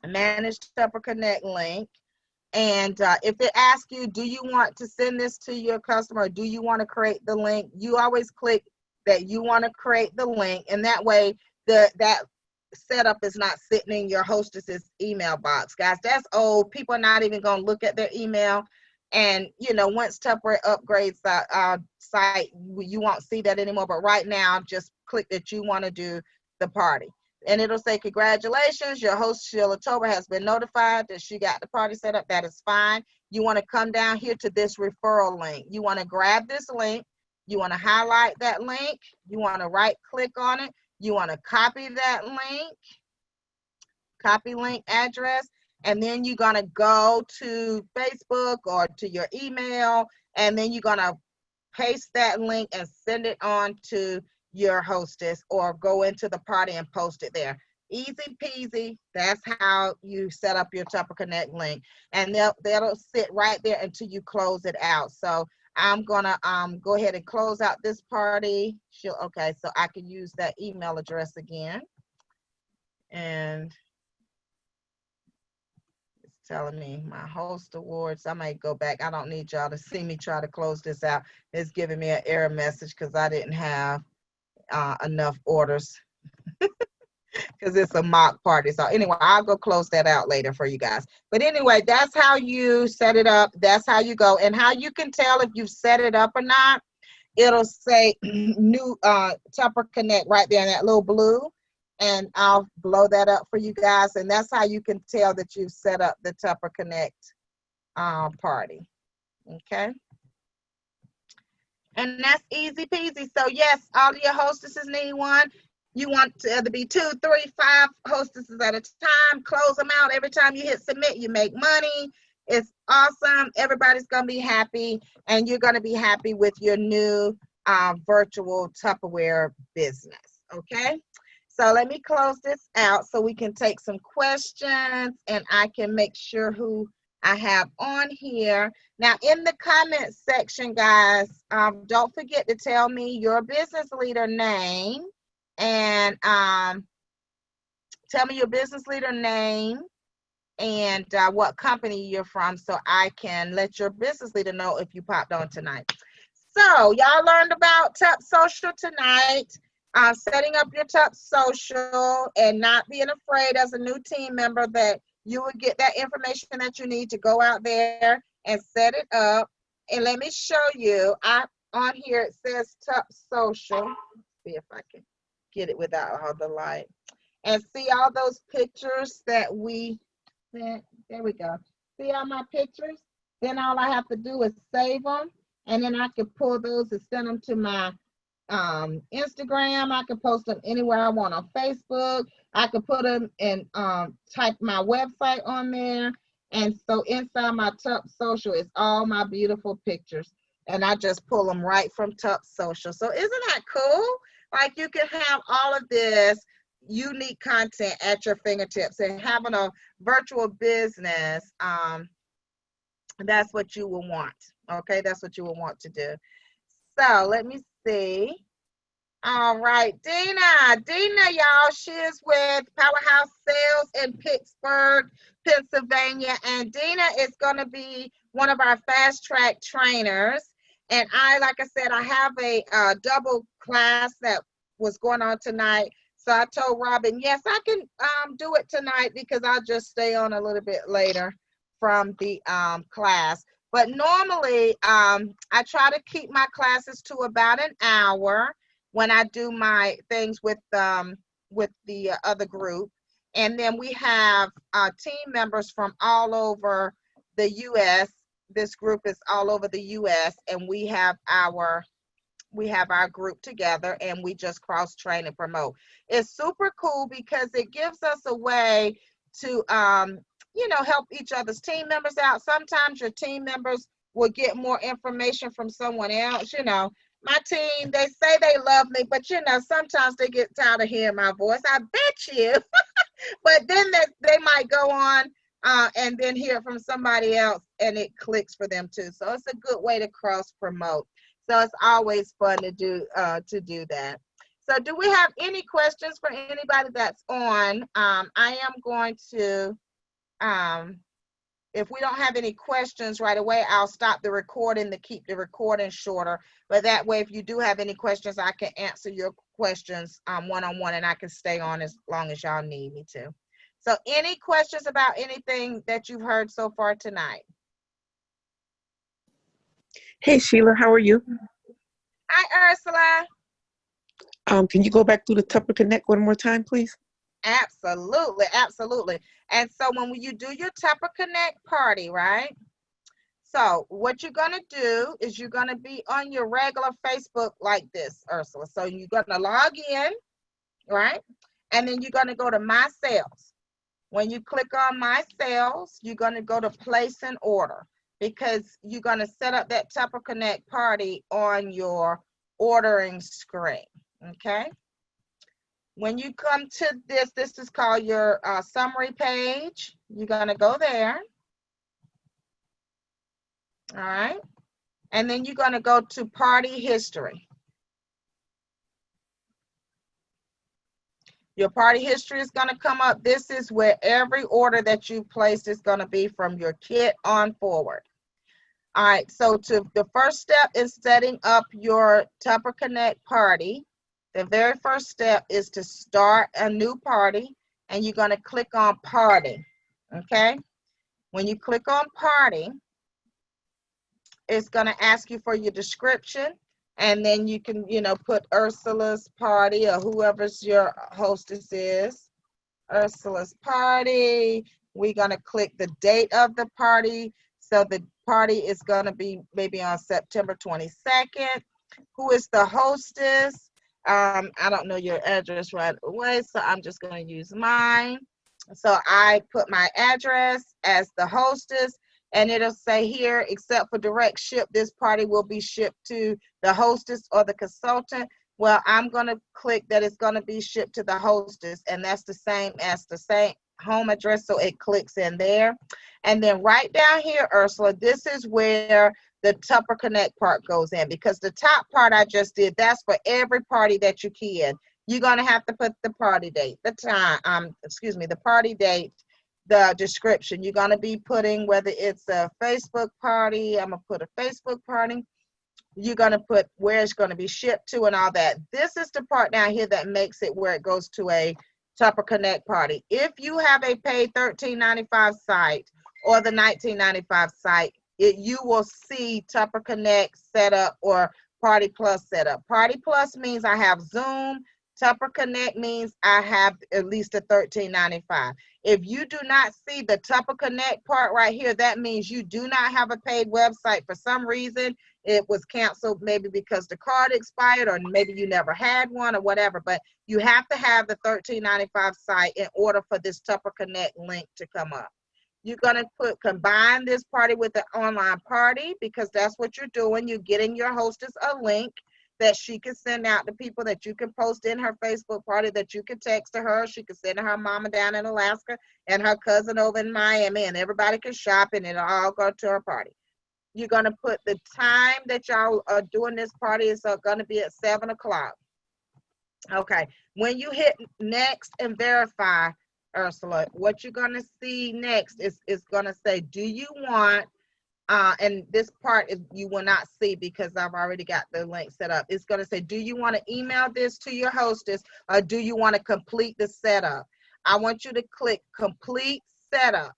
manage Tupper Connect link. And if it asks you, do you want to send this to your customer? Or do you want to create the link? You always click that you want to create the link. And that way that setup is not sitting in your hostess's email box. Guys, that's old. People are not even going to look at their email. And, you know, once Tupperware upgrades our site, you won't see that anymore. But right now, just click that you want to do the party. And it'll say, congratulations, your host, Sheila Tober, has been notified that she got the party set up. That is fine. You want to come down here to this referral link. You want to grab this link. You want to highlight that link. You want to right click on it. You want to copy that link, copy link address. And then you're going to go to Facebook or to your email. And then you're going to paste that link and send it on to your hostess, or go into the party and post it there. Easy peasy. That's how you set up your Tupper Connect link, and that'll sit right there until you close it out. So I'm gonna go ahead and close out this party. Okay, so I can use that email address again. And it's telling me my host awards. I might go back. I don't need y'all to see me try to close this out. It's giving me an error message because I didn't have enough orders because it's a mock party. So anyway, I'll go close that out later for you guys. But anyway, that's how you set it up. That's how you go. And how you can tell if you've set it up or not, it'll say new Tupper Connect right there in that little blue. And I'll blow that up for you guys. And that's how you can tell that you've set up the Tupper Connect party. Okay. And that's easy peasy. So yes, all of your hostesses need one. You want to either be 2, 3, 5 hostesses at a time. Close them out. Every time you hit submit, you make money. It's awesome. Everybody's going to be happy. And you're going to be happy with your new virtual Tupperware business. Okay. So let me close this out so we can take some questions and I can make sure who I have on here. Now, in the comment section, guys, don't forget to tell me your business leader name and tell me your business leader name and what company you're from so I can let your business leader know if you popped on tonight. So y'all learned about Tup Social tonight, setting up your Tup Social and not being afraid as a new team member that you will get that information that you need to go out there and set it up. And let me show you, on here it says Tup Social. Let's see if I can get it without all the light. And see all those pictures that we sent. There we go. See all my pictures? Then all I have to do is save them. And then I can pull those and send them to my Instagram. I can post them anywhere I want on Facebook. I can put them and type my website on there. And so inside my Tup Social is all my beautiful pictures. And I just pull them right from Tup Social. So isn't that cool? Like you can have all of this unique content at your fingertips and having a virtual business. That's what you will want. Okay, that's what you will want to do. So let me see. All right, Dina, y'all, she is with Powerhouse Sales in Pittsburgh, Pennsylvania. And Dina is going to be one of our fast track trainers. And like I said, I have a double class that was going on tonight. So I told Robin, yes, I can do it tonight because I'll just stay on a little bit later from the class. But normally, I try to keep my classes to about an hour when I do my things with the other group. And then we have team members from all over the U.S. This group is all over the U.S. and we have our group together and we just cross train and promote. It's super cool because it gives us a way to help each other's team members out. Sometimes your team members will get more information from someone else. My team, they say they love me, but sometimes they get tired of hearing my voice. I bet you. But then they might go on and then hear from somebody else and it clicks for them too. So it's a good way to cross promote. So it's always fun to do that. So do we have any questions for anybody that's on? I am going to, if we don't have any questions right away, I'll stop the recording to keep the recording shorter. But that way, if you do have any questions, I can answer your questions one-on-one and I can stay on as long as y'all need me to. So any questions about anything that you've heard so far tonight? Hey, Sheila, how are you? Hi, Ursula. Can you go back through the Tupper Connect one more time, please? Absolutely, absolutely. And so when you do your Tupper Connect party, right? So what you're going to do is you're going to be on your regular Facebook like this, Ursula. So you're going to log in, right? And then you're going to go to My Sales. When you click on My Sales, you're going to go to Place an Order because you're going to set up that Tupper Connect party on your ordering screen, okay? When you come to this is called your summary page. You're going to go there. All right. And then you're going to go to party history. Your party history is going to come up. This is where every order that you placed is going to be from your kit on forward. All right, so the first step is setting up your Tupper Connect party. The very first step is to start a new party, and you're going to click on party, okay? When you click on party, it's going to ask you for your description, and then you can, put Ursula's party or whoever's your hostess is. Ursula's party. We're going to click the date of the party. So the party is going to be maybe on September 22nd. Who is the hostess? I don't know your address right away, so I'm just going to use mine. So I put my address as the hostess, and it'll say here, except for direct ship, this party will be shipped to the hostess or the consultant. Well, I'm going to click that it's going to be shipped to the hostess, and that's the same as the same home address, so it clicks in there. And then right down here, Ursula, this is where the Tupper Connect part goes in, because the top part I just did, that's for every party that you key in. You're going to have to put the party date, the time, the party date, the description. You're going to be putting whether it's a Facebook party, I'm going to put a Facebook party. You're going to put where it's going to be shipped to and all that. This is the part down here that makes it where it goes to a Tupper Connect party. If you have a paid $13.95 site or the $19.95 site, you will see Tupper Connect setup or Party Plus setup. Party Plus means I have Zoom. Tupper Connect means I have at least a $13.95. If you do not see the Tupper Connect part right here, that means you do not have a paid website. For some reason, it was canceled, maybe because the card expired, or maybe you never had one or whatever, but you have to have the $13.95 site in order for this Tupper Connect link to come up. You're going to combine this party with the online party, because that's what you're doing. You're getting your hostess a link that she can send out to people, that you can post in her Facebook party, that you can text to her. She can send to her mama down in Alaska and her cousin over in Miami, and everybody can shop and it'll all go to her party. You're going to put the time that y'all are doing this party is going to be at 7 o'clock. Okay. When you hit next and verify, Ursula, what you're going to see next is going to say, do you want, and this part is you will not see because I've already got the link set up. It's going to say, do you want to email this to your hostess, or do you want to complete the setup? I want you to click complete setup.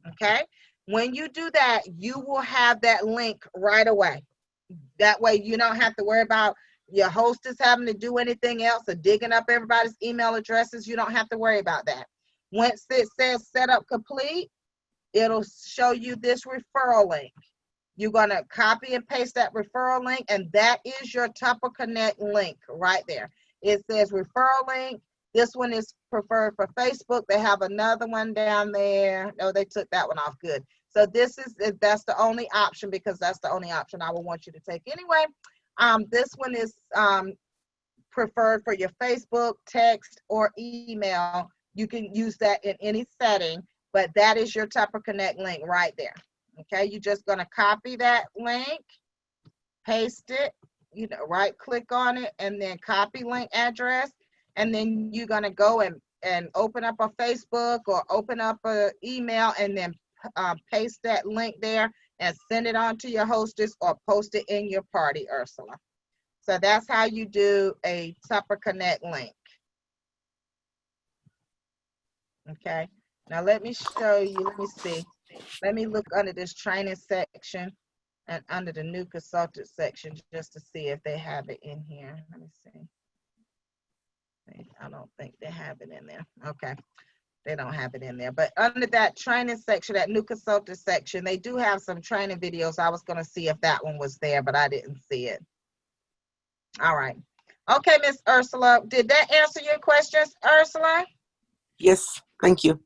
Okay. When you do that, you will have that link right away. That way you don't have to worry about your hostess having to do anything else or digging up everybody's email addresses. You don't have to worry about that. Once it says setup complete, it'll show you this referral link. You're going to copy and paste that referral link, and that is your Tupper Connect link right there. It says referral link. This one is preferred for Facebook. They have another one down there. No, they took that one off. Good. So that's the only option, because that's the only option I would want you to take anyway. This one is preferred for your Facebook, text, or email. You can use that in any setting, but that is your Tupper Connect link right there. Okay, you're just going to copy that link, paste it, right click on it, and then copy link address. And then you're going to go and open up a Facebook or open up an email, and then paste that link there and send it on to your hostess or post it in your party, Ursula. So that's how you do a Tupper Connect link. Okay, now let me show you, let me see. Let me look under this training section and under the new consultant section just to see if they have it in here. Let me see. I don't think they have it in there. Okay, they don't have it in there. But under that training section, that new consultant section, they do have some training videos. I was going to see if that one was there, but I didn't see it. All right. Okay, Miss Ursula, did that answer your questions, Ursula? Yes, thank you.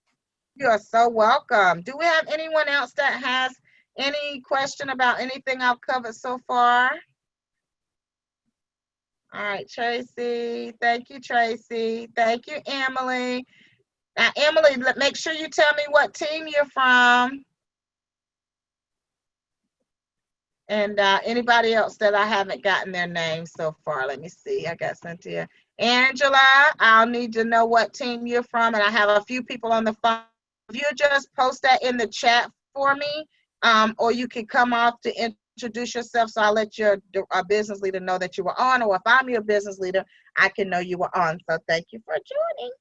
You are so welcome. Do we have anyone else that has any question about anything I've covered so far? All right, Tracy. Thank you, Tracy. Thank you, Emily. Now, Emily, make sure you tell me what team you're from. And anybody else that I haven't gotten their name so far. Let me see. I got Cynthia. Angela, I'll need to know what team you're from, and I have a few people on the phone. If you just post that in the chat for me, or you can come off to introduce yourself, so I'll let your business leader know that you were on, or if I'm your business leader, I can know you were on. So thank you for joining.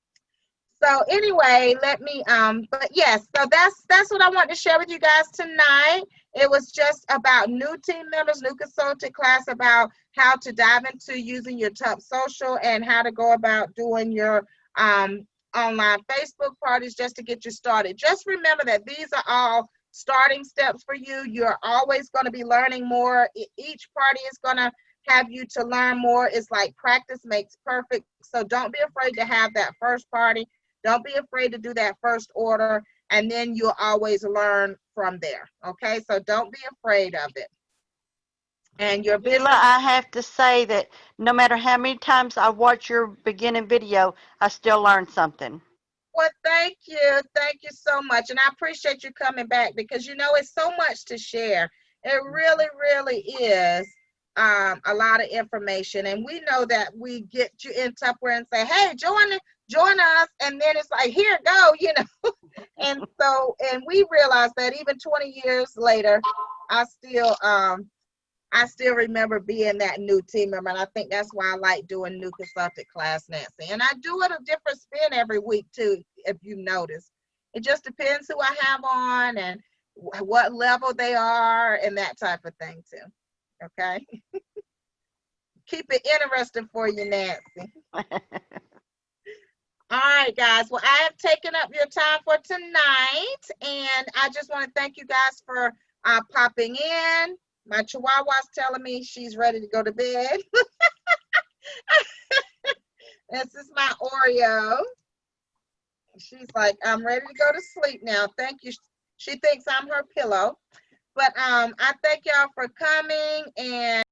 So anyway, but yes, so that's what I want to share with you guys tonight. It was just about new team members, new consultant class about how to dive into using your Top Social and how to go about doing your online Facebook parties just to get you started. Just remember that these are all starting steps for you. You're always going to be learning more. Each party is going to have you to learn more. It's like practice makes perfect. So don't be afraid to have that first party. Don't be afraid to do that first order, and then you'll always learn from there. Okay, so don't be afraid of it. And your business. Sheila, I have to say that no matter how many times I watch your beginning video, I still learn something. Well, thank you. Thank you so much. And I appreciate you coming back because, you know, it's so much to share. It really, really is a lot of information. And we know that we get you in Tupperware and say, hey, join us. And then it's like, here, go, you know. And we realize that even 20 years later, I still remember being that new team member, and I think that's why I like doing new consultant class, Nancy. And I do it a different spin every week too, if you notice. It just depends who I have on and what level they are and that type of thing too. Okay? Keep it interesting for you, Nancy. All right, guys. Well, I have taken up your time for tonight, and I just want to thank you guys for popping in. My Chihuahua's telling me she's ready to go to bed. This is my Oreo. She's like, I'm ready to go to sleep now. Thank you. She thinks I'm her pillow. But I thank y'all for coming, and